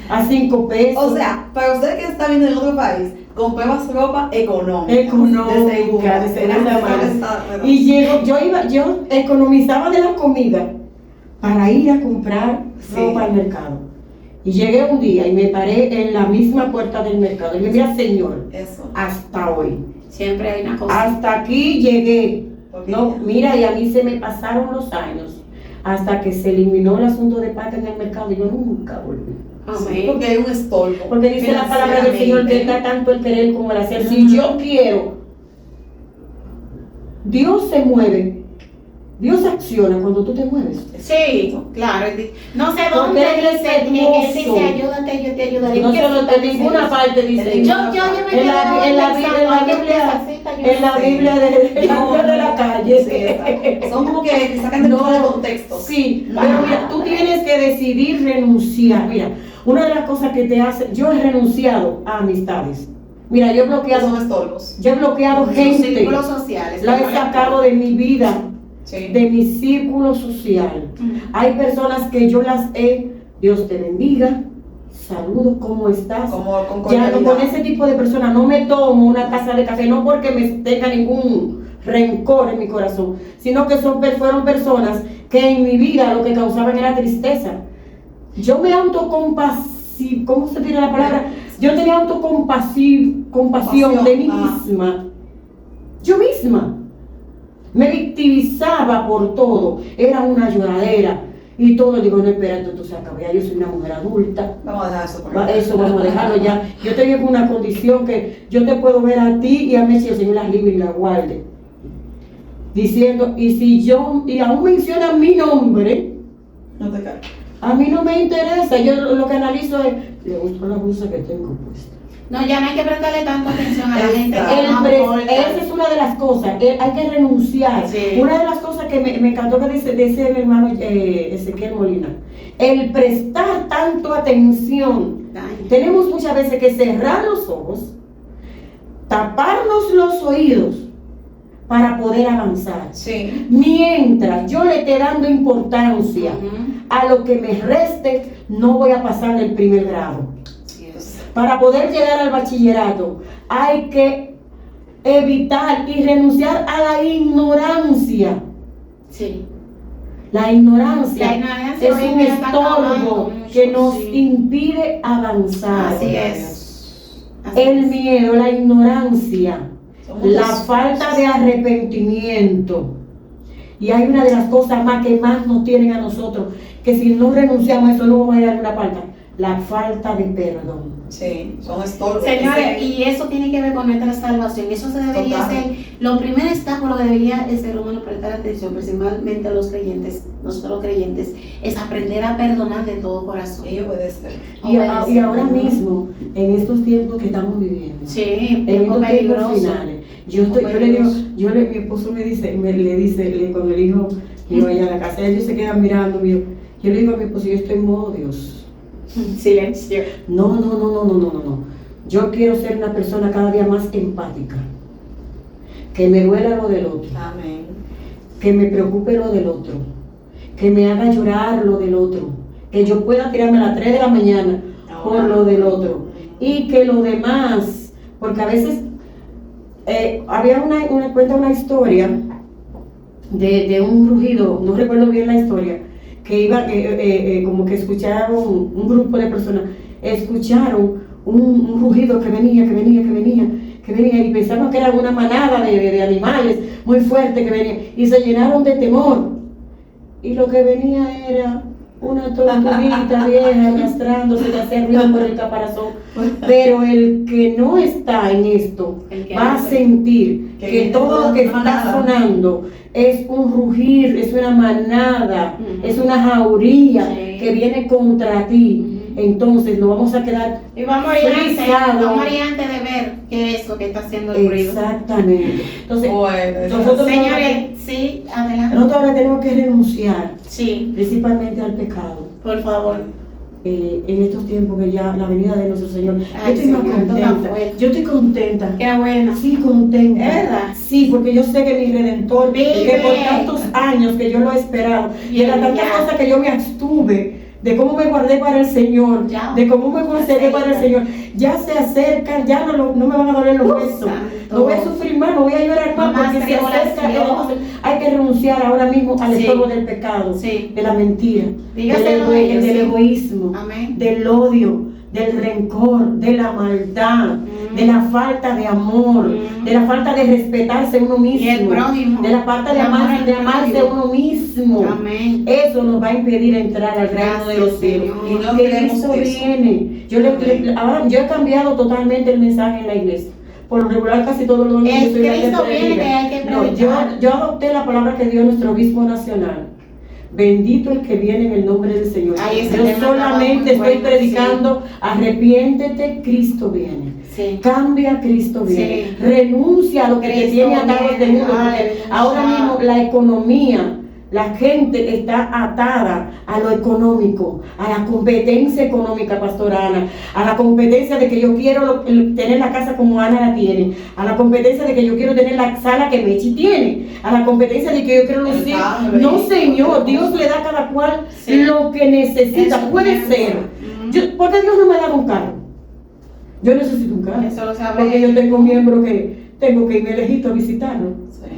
a 5 pesos. O sea, para usted que está viendo en otro país, comprabas ropa económica. Económica, de segunda mano. Y yo economizaba de la comida para ir a comprar Sí. ropa al mercado. Y llegué un día y me paré en la misma puerta del mercado. Y le dije, mira, señor, Eso. hasta hoy. Siempre hay una cosa. Hasta aquí llegué. Porque No, mira, y a mí se me pasaron los años hasta que se eliminó el asunto de paca en el mercado y yo nunca volví. sí, porque hay un estorbo. Porque dice la palabra del Señor que está tanto el querer como el hacer. Si yo quiero, Dios se mueve, Dios acciona cuando tú te mueves. Sí, claro. No sé Porque dónde Él es dice, él hermoso. dice, ayúdate, yo te ayudaré. No ¿Qué solo cita en dice ninguna eso? parte dice. Yo me en la, quedé en la, pensando, en la ¿qué Biblia, esa cita? Yo en la sé. Biblia de la Sí, calle. exacto. Son como que te sacan de fuera de contexto. Sí, pero mira, tú tienes que decidir renunciar. Mira, una de las cosas que te hace, yo he renunciado a amistades. Mira, yo he Que bloqueado, son estorbos. yo he bloqueado Sus gente, círculos sociales. la he sacado de mi vida, Sí. de mi círculo social. Ujú. Hay personas que yo las he, Dios te bendiga, saludos, ¿cómo estás? Como con Ya no, cordialidad. con ese tipo de personas no me tomo una taza de café, no porque me tenga ningún rencor en mi corazón, sino que fueron personas que en mi vida lo que causaban era tristeza. Yo me autocompasivo, ¿cómo se tiene la palabra? Yo tenía compasión de mí misma. Yo misma. Me victimizaba por todo. Era una lloradera. Y todo, digo, no, espérate, tú se acabó. Ya yo soy una mujer adulta. Vamos a dejar eso por Eso vamos a dejarlo ya. Yo te con una condición que yo te puedo ver a ti y a mí si el Señor las libre y las guarde. Diciendo, y aún mencionan mi nombre, No te caes. a mí no me interesa. Yo lo que analizo es, le gustó la blusa que tengo puesta. No, ya no hay que prestarle tanta atención a la gente. Exacto. que no aporta. Esa es una de las cosas, hay que renunciar. Sí. Una de las cosas que me encantó que dice mi hermano Ezequiel Molina, el prestar tanto atención. Daño. Tenemos muchas veces que cerrar los ojos, taparnos los oídos para poder avanzar. Sí. Mientras yo le esté dando importancia Ujú. a lo que me reste, no voy a pasar del primer grado. Para poder llegar al bachillerato hay que evitar y renunciar a la ignorancia. Sí. La ignorancia La ignorancia es hoy en un día está acabando estorbo mucho, que nos sí. impide avanzar. Así es. Así El es. miedo, la ignorancia. la falta de arrepentimiento. Y hay una de las cosas más que más nos tienen a nosotros, que si no renunciamos a eso no vamos a ir a una falta, la falta de perdón. Sí, son estorbos. Señores, y eso tiene que ver con nuestra salvación. Eso se debería Total. ser, lo primer obstáculo que debería el ser humano prestar atención, principalmente a los creyentes, nosotros los creyentes, es aprender a perdonar de todo corazón. Y obedecer. Y ahora mismo, en estos tiempos que estamos viviendo, Sí, en tiempo estos tiempos peligroso. finales, yo le digo, mi esposo me dice, cuando el hijo mío vaya a la casa, ellos se quedan mirando, yo le digo a mi esposo, yo estoy en modo Dios. Silencio. No. Yo quiero ser una persona cada día más empática. Que me duela lo del otro. Amén. Que me preocupe lo del otro. Que me haga llorar lo del otro. Que yo pueda tirarme a las 3 de la mañana por lo del otro. Y que lo demás, porque a veces había cuenta una historia de un rugido, no recuerdo bien la historia, que iba, como que escucharon un grupo de personas, escucharon un rugido que venía y pensaron que era una manada de animales muy fuerte que venía y se llenaron de temor. Y lo que venía era una tortuguita vieja arrastrándose de hacia arriba por el caparazón. Pero el que no está en esto va a sentir que todo lo que está sonando es un rugir, es una manada, es una jauría que viene contra ti. Entonces nos vamos a quedar Y vamos a ir frisados. antes de ver qué es lo que está haciendo el ruido. Exactamente. Entonces, Bueno, nosotros Señores, sí, adelante. nosotros ahora tenemos que renunciar Sí, principalmente al pecado. por favor. En estos tiempos que ya la venida de nuestro Señor, Ay, yo estoy más Señor, toca contenta. fuerte. Yo estoy contenta. Qué bueno. Sí, contenta. ¿Es verdad? Sí, porque yo sé que mi Redentor, Vive. que por tantos años que yo lo he esperado, y de las tantas Ya. cosas que yo me abstuve, de cómo me guardé para el Señor, Ya. de cómo me conservé para el Señor, ya se acercan, ya no me van a doler los huesos, santo. no voy a sufrir más, no voy a llorar más, Más porque se acerca tribulación. hay que renunciar ahora mismo al Sí. estorbo del pecado, Sí. de la mentira, Dígaselo a ellos, del sí. egoísmo, Amén. del odio, del rencor, de la maldad, de la falta de amor, de la falta de respetarse uno mismo, Y el prójimo. de la falta de De amor amarse, al de amarse prójimo. uno mismo. Amén. Eso nos va a impedir entrar al reino de los Gracias, cielos. Señor. Y no Que queremos Cristo eso. viene. Amén. Ahora yo he cambiado totalmente el mensaje en la iglesia. Por lo regular casi todos los domingos Es yo soy la que Cristo viene, predica. que hay que No, predicar. yo adopté la palabra que dio nuestro obispo nacional. Bendito el que viene en el nombre del Señor. Ay, ese Yo tema solamente estaba muy estoy bueno, predicando, arrepiéntete, Cristo viene. Sí. Cambia, Cristo viene. Sí. Renuncia a lo que te Cristo tiene atado viene. este mundo. Porque Aleluya. ahora mismo la economía, la gente está atada a lo económico, a la competencia económica, Pastora Ana, a la competencia de que yo quiero tener la casa como Ana la tiene, a la competencia de que yo quiero tener la sala que Mechi tiene, a la competencia de que yo quiero lucir. No, Señor, Dios le da a cada cual Sí. lo que necesita. Eso Puede tiene ser. razón. ¿Por qué Dios no me ha dado un carro? Yo necesito un carro. Eso lo sabe. Porque yo tengo miembros que tengo que irme lejito a visitarlo. Sí.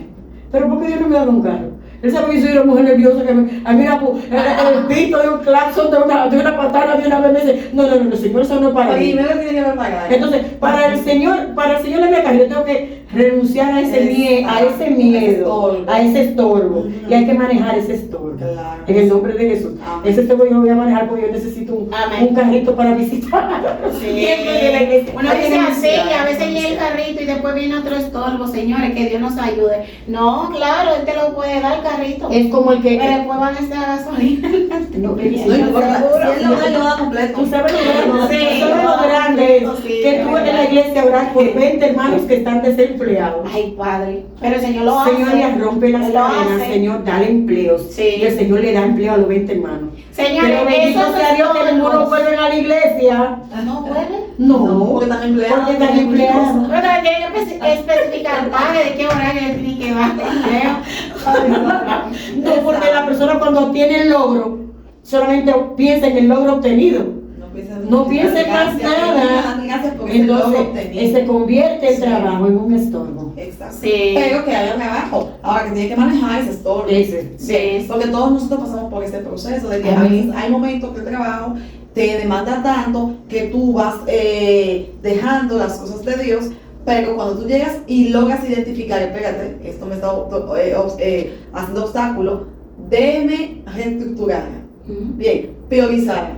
Pero ¿por qué Dios no me ha dado un carro? Él sabe que soy una mujer nerviosa, que a mí el pito de un claxon, de una patada, de una vez me dice, no, Señor, eso no es para mí. Primero tiene que pagar. Entonces, para el Señor le me cargo, yo tengo que renunciar a ese miedo, a ese estorbo, y hay que manejar ese estorbo. Claro. En el nombre de Jesús. Amén. Ese estorbo yo lo voy a manejar porque yo necesito Amén. un carrito para visitar. Sí. Siempre de la iglesia. Uno Hay que dice así, renunciar. y a veces llega el carrito y después viene otro estorbo. Señores, que Dios nos ayude. No, claro, Él te lo puede dar el carrito. Es como el que... Pero después van a estar a gasolina. No, No importa, si él lo da, lo da completo. Tú sabes lo grande, Sí, tú sabes lo grande es sí, que tú en la iglesia oras por 20 hermanos que están desempleados. Ay, Padre. Pero el Señor lo hace. Señor, ya rompe las Él lo cadenas, hace. Señor, dale empleos. Sí. Y el Señor le da empleo a los 20 hermanos. Señores, Pero bendito esos sea Dios que ninguno estorbos. vuelven a la iglesia. ¿No puede? No, porque están empleados. Porque están empleados. Pero tiene que especificar, padre, de qué horario le tiene que dar empleo. No, porque la persona cuando tiene el logro, solamente piensa en el logro obtenido. No piensa en más nada. Entonces, se convierte el trabajo en un estorbo. Exacto. Sí. Pero que hay un abajo. Ahora que tiene que manejar ese estorbo. Ese. Sí. Porque todos nosotros pasamos por este proceso de que a Amén. veces hay momentos que el trabajo te demanda tanto que tú vas dejando las cosas de Dios Pero cuando tú llegas y logras identificar, espérate, esto me está haciendo obstáculo, déjeme reestructurar. Bien, priorizar.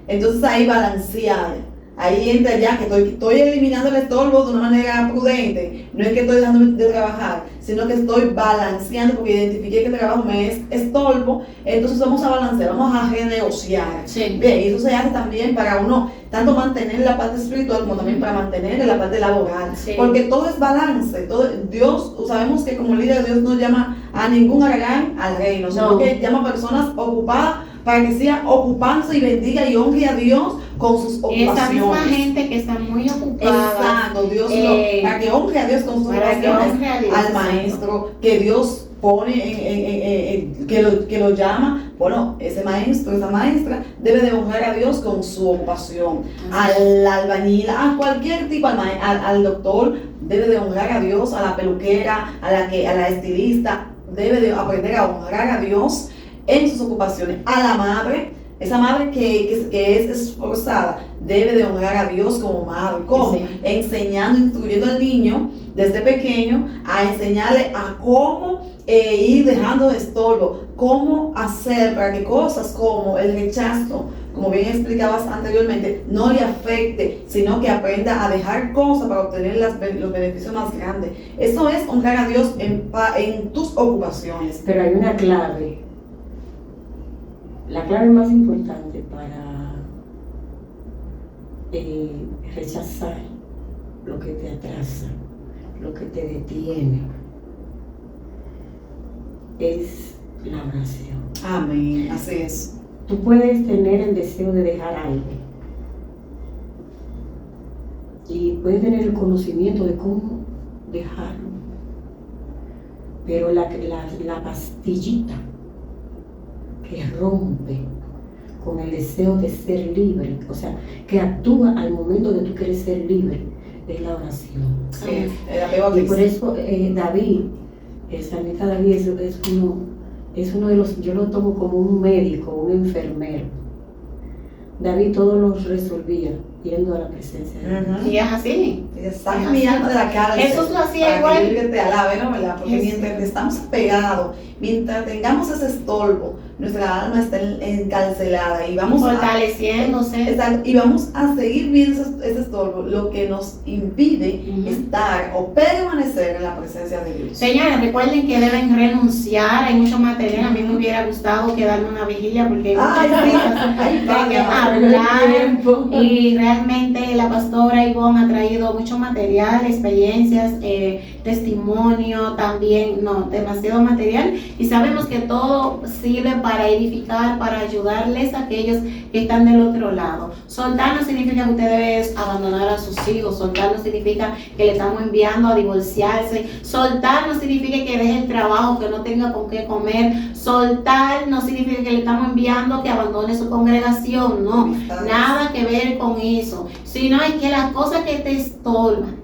Entonces ahí balancear. Ahí entra ya que estoy eliminando el estorbo de una manera prudente. No es que estoy dejando de trabajar, sino que estoy balanceando porque identifiqué que el trabajo me es estorbo. Entonces vamos a balancear, vamos a renegociar. Sí. Bien, y eso se hace también para uno, tanto mantener la parte espiritual como también para mantener la parte laboral. Sí. Porque todo es balance. Dios, sabemos que como líder Dios no llama a ningún haragán al reino, sino que llama a personas ocupadas para que sigan ocupándose y bendiga y honre a Dios con sus ocupaciones. Esa misma gente que está muy ocupada. Exacto, Dios para que honre a Dios con sus ocupaciones, al maestro que Dios pone que lo llama, bueno, ese maestro, esa maestra debe de honrar a Dios con su ocupación. Al albañil, a cualquier tipo, al doctor debe de honrar a Dios, a la peluquera, a la estilista, debe de aprender a honrar a Dios en sus ocupaciones. A la madre, esa madre que es esforzada, debe de honrar a Dios como madre. ¿Cómo? Sí. Enseñando, instruyendo al niño desde pequeño a enseñarle a cómo ir dejando de estorbo, cómo hacer para que cosas como el rechazo, como bien explicabas anteriormente, no le afecte, sino que aprenda a dejar cosas para obtener los beneficios más grandes. Eso es honrar a Dios en tus ocupaciones. Pero hay una clave. La clave más importante para rechazar lo que te atrasa, lo que te detiene, es la oración. Amén, así es. Tú puedes tener el deseo de dejar algo y puedes tener el conocimiento de cómo dejarlo, pero la pastillita que rompe con el deseo de ser libre, o sea, que actúa al momento de tú querer ser libre, es la oración. Sí, el apego a Y por Cristo. eso David, el salmista David es uno de los, yo lo tomo como un médico, un enfermero. David todo lo resolvía yendo a la presencia de Dios. Y es así. Saca mi alma de la cárcel. Jesús lo hacía para igual. que yo te alabe, ¿no? ¿Verdad? Porque Jesús. mientras estamos pegados, mientras tengamos ese estorbo, nuestra alma está encarcelada y vamos Fortaleciéndose. Exacto, y vamos a seguir viendo ese estorbo, lo que nos impide estar o permanecer en la presencia de Dios. Señores, recuerden que deben renunciar. Hay mucho material. A mí me hubiera gustado quedarme una vigilia porque hay muchas cosas de que hablar. Y realmente la pastora Ivonne ha traído mucho material, experiencias, testimonio también, demasiado material. Y sabemos que todo sirve para edificar, para ayudarles a aquellos que están del otro lado. Soltar no significa que usted debe abandonar a sus hijos. Soltar no significa que le estamos enviando a divorciarse. Soltar no significa que deje el trabajo, que no tenga con qué comer. Soltar no significa que le estamos enviando que abandone su congregación. No, nada que ver con eso. Sino es que las cosas que te estorban,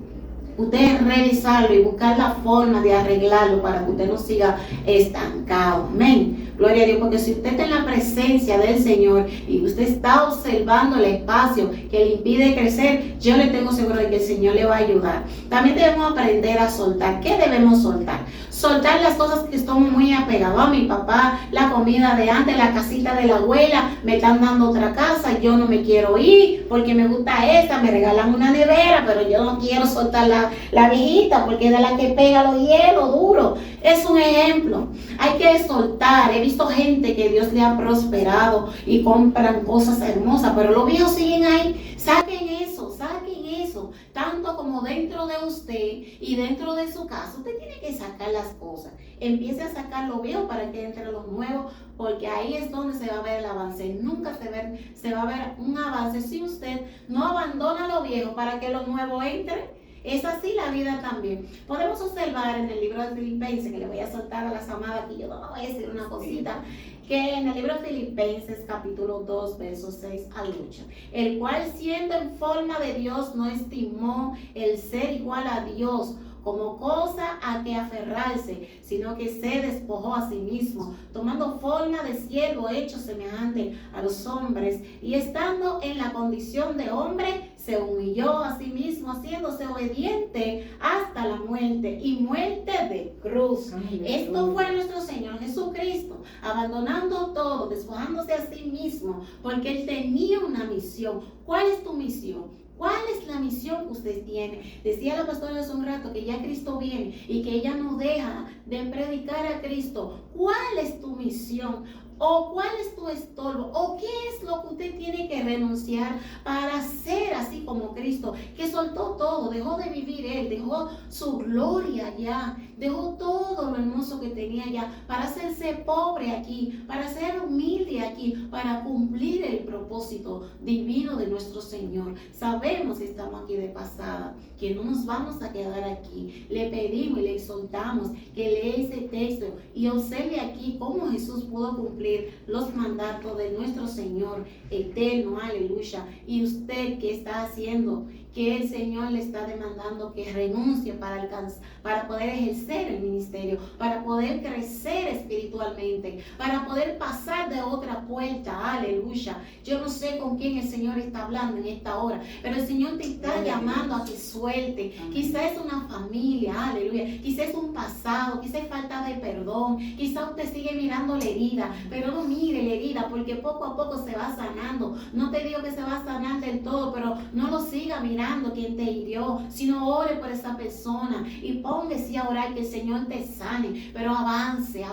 usted revisarlo y buscar la forma de arreglarlo para que usted no siga estancado. Amén. Gloria a Dios, porque si usted está en la presencia del Señor y usted está observando el espacio que le impide crecer, yo le tengo seguro de que el Señor le va a ayudar. También debemos aprender a soltar. ¿Qué debemos soltar? Soltar las cosas que estamos muy apegados. A mi papá, la comida de antes, la casita de la abuela, me están dando otra casa, yo no me quiero ir porque me gusta esta, me regalan una nevera, pero yo no quiero soltar la viejita porque es de la que pega los hielos duros. Es un ejemplo. Hay que soltar. He visto gente que Dios le ha prosperado y compran cosas hermosas, pero los viejos siguen ahí. Saquen eso, tanto como dentro de usted y dentro de su casa. Usted tiene que sacar las cosas. Empiece a sacar lo viejo para que entre lo nuevo, porque ahí es donde se va a ver el avance. Nunca se va a ver un avance si usted no abandona lo viejo para que lo nuevo entre. Es así la vida también. Podemos observar en el libro de Filipenses, que le voy a soltar a las amadas, que yo no voy a decir una cosita, que en el libro de Filipenses capítulo 2 versos 6 al 8, el cual siendo en forma de Dios no estimó el ser igual a Dios como cosa a que aferrarse, sino que se despojó a sí mismo, tomando forma de siervo hecho semejante a los hombres, y estando en la condición de hombre, se humilló a sí mismo, haciéndose obediente hasta la muerte, y muerte de cruz. Esto fue nuestro Señor Jesucristo, abandonando todo, despojándose a sí mismo, porque Él tenía una misión. ¿Cuál es tu misión? ¿Cuál es la misión que usted tiene? Decía la pastora hace un rato que ya Cristo viene y que ella no deja de predicar a Cristo. ¿Cuál es tu misión? ¿O cuál es tu estorbo? ¿O qué es lo que usted tiene que renunciar para ser así como Cristo? Que soltó todo, dejó de vivir Él, dejó su gloria ya, dejó todo lo hermoso que tenía ya para hacerse pobre aquí, para ser humilde aquí, para cumplir el propósito divino de nuestro Señor. Sabemos que estamos aquí de pasada, que no nos vamos a quedar aquí. Le pedimos y le exhortamos que lea ese texto y observe aquí cómo Jesús pudo cumplir los mandatos de nuestro Señor eterno, aleluya. Y usted, ¿qué está haciendo? Que el Señor le está demandando que renuncie para poder ejercer el ministerio, para poder crecer espiritualmente, para poder pasar de otra puerta, aleluya. Yo no sé con quién el Señor está hablando en esta hora, pero el Señor te está llamando a que suelte. Quizás es una familia, aleluya, quizás es un pasado, quizás es falta de perdón, quizás usted sigue mirando la herida, pero no mire la herida, porque poco a poco se va sanando. No te digo que se va a sanar del todo, pero no lo siga mirando quien te hirió, sino ore por esa persona y póngase a orar que el Señor te sane, pero avance,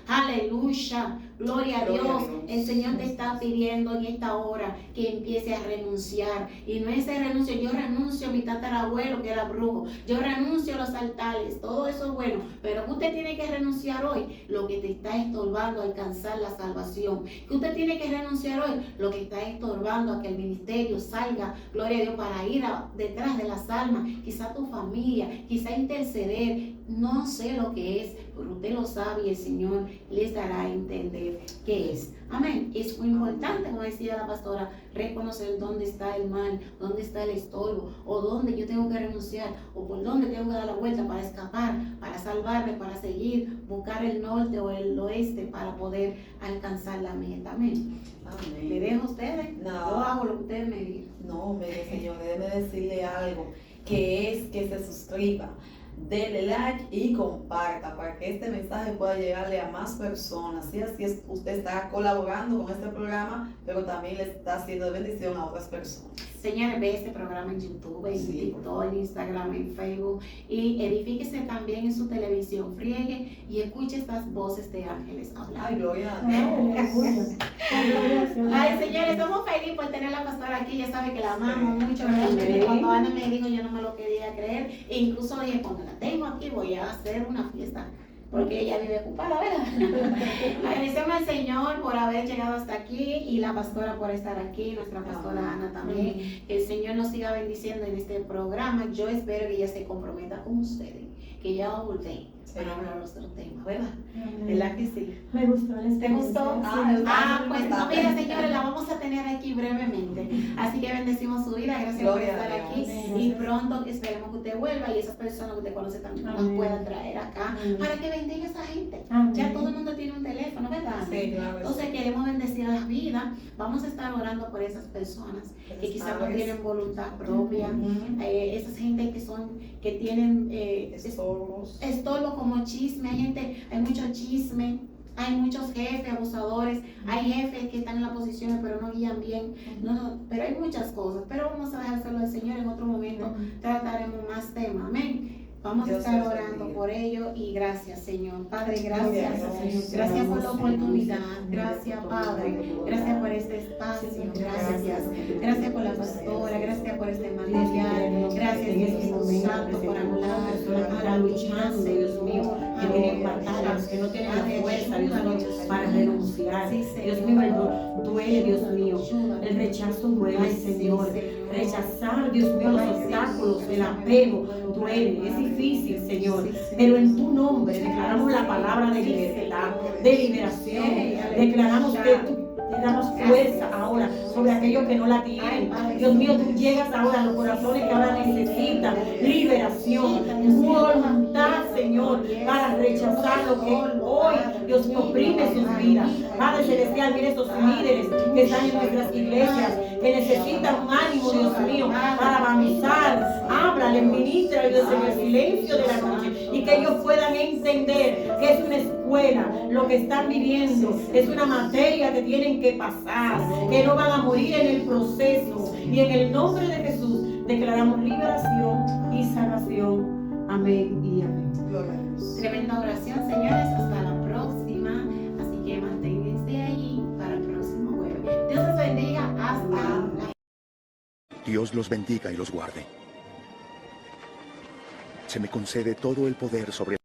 aleluya. Gloria a Dios. El Señor te está pidiendo en esta hora que empiece a renunciar. Y no es ese renuncio, yo renuncio a mi tatarabuelo que era brujo, yo renuncio a los altares, todo eso es bueno, pero usted tiene que renunciar hoy lo que te está estorbando a alcanzar la salvación. Que usted tiene que renunciar hoy lo que está estorbando a que el ministerio salga, gloria a Dios, para ir detrás de las almas, quizá tu familia, quizá interceder, no sé lo que es, pero usted lo sabe y el Señor les dará a entender qué es. Amén. Es muy importante, como decía la pastora, reconocer dónde está el mal, dónde está el estorbo, o dónde yo tengo que renunciar, o por dónde tengo que dar la vuelta para escapar, para salvarme, para seguir, buscar el norte o el oeste para poder alcanzar la meta. Amén. Amén. ¿Le dejo a ustedes? No. Yo hago lo que ustedes me digan. No, mire, señor, déjeme decirle algo, que es que se suscriba, dele like y comparta para que este mensaje pueda llegarle a más personas. Y así es, usted está colaborando con este programa, pero también le está haciendo de bendición a otras personas. Señores, ve este programa en YouTube, en TikTok, en Instagram, en Facebook, y edifíquese también en su televisión. Friegue y escuche estas voces de ángeles hablando. Ay, gloria a Dios. Ay, señores, estamos felices por tener a la pastora aquí. Ya sabe que la amamos mucho. ¿Verdad? Cuando Ana me dijo, yo no me lo quería creer. E incluso dije, cuando la tengo aquí, voy a hacer una fiesta, porque ella vive ocupada, ¿verdad? Agradecemos al Señor por haber llegado hasta aquí y la pastora por estar aquí, nuestra pastora Ana también. Que el Señor nos siga bendiciendo en este programa. Yo espero que ella se comprometa con ustedes, que ella va a volver para hablar nuestro tema, ¿verdad? ¿Verdad que sí? Me gustó. ¿Te gustó? Pues no, mira, señores, la vamos a tener aquí brevemente. Así que bendecimos su vida, gracias por estar aquí. Y pronto esperemos que usted vuelva y esas personas que usted conoce también nos puedan traer acá para que bendiga a esa gente. Ya todo el mundo tiene un teléfono, ¿verdad? Sí, claro. Entonces queremos bendecir las vidas. Vamos a estar orando por esas personas que quizás no tienen voluntad propia. Esas gente que tienen estorbo como chisme. Hay mucho chisme. Hay muchos jefes abusadores, hay jefes que están en las posiciones pero no guían bien, pero hay muchas cosas. Pero vamos a dejárselo al Señor, en otro momento trataremos más temas. Amén. Vamos a estar orando por ello y gracias, Señor. Padre, gracias. Gracias por la oportunidad. Gracias, Padre. Gracias por este espacio. Gracias por la pastora. Gracias por este material. Gracias, Espíritu Santo, por hablar, luchando, Dios mío, que tienen batallas, que no tienen la fuerza, Dios mío, para renunciar. Dios mío, el duele, Dios mío. El rechazo duele, Señor. Rechazar, Dios mío, los obstáculos, el apego duele. Es difícil, Señor. Pero en tu nombre declaramos la palabra de libertad, de liberación. Declaramos que tú te declaramos fuerza ahora sobre aquellos que no la tienen. Dios mío, tú llegas ahora a los corazones que ahora necesitan liberación, voluntad, Señor, para rechazar lo que hoy, Dios mío, oprime sus vidas. Padre Celestial, mire estos líderes que están en nuestras iglesias, que necesitan un ánimo, Dios mío, para avanzar. Háblale, ministra, Dios, en el silencio de la noche, y que ellos puedan entender que es una escuela, lo que están viviendo, es una materia que tienen que pasar, que no van a morir en el proceso. Y en el nombre de Jesús declaramos liberación y salvación. Amén y amén. Gloria a Dios. Tremenda oración, señores. Hasta la próxima. Así que manténganse ahí para el próximo jueves. Dios los bendiga. Hasta la Dios los bendiga y los guarde. Se me concede todo el poder sobre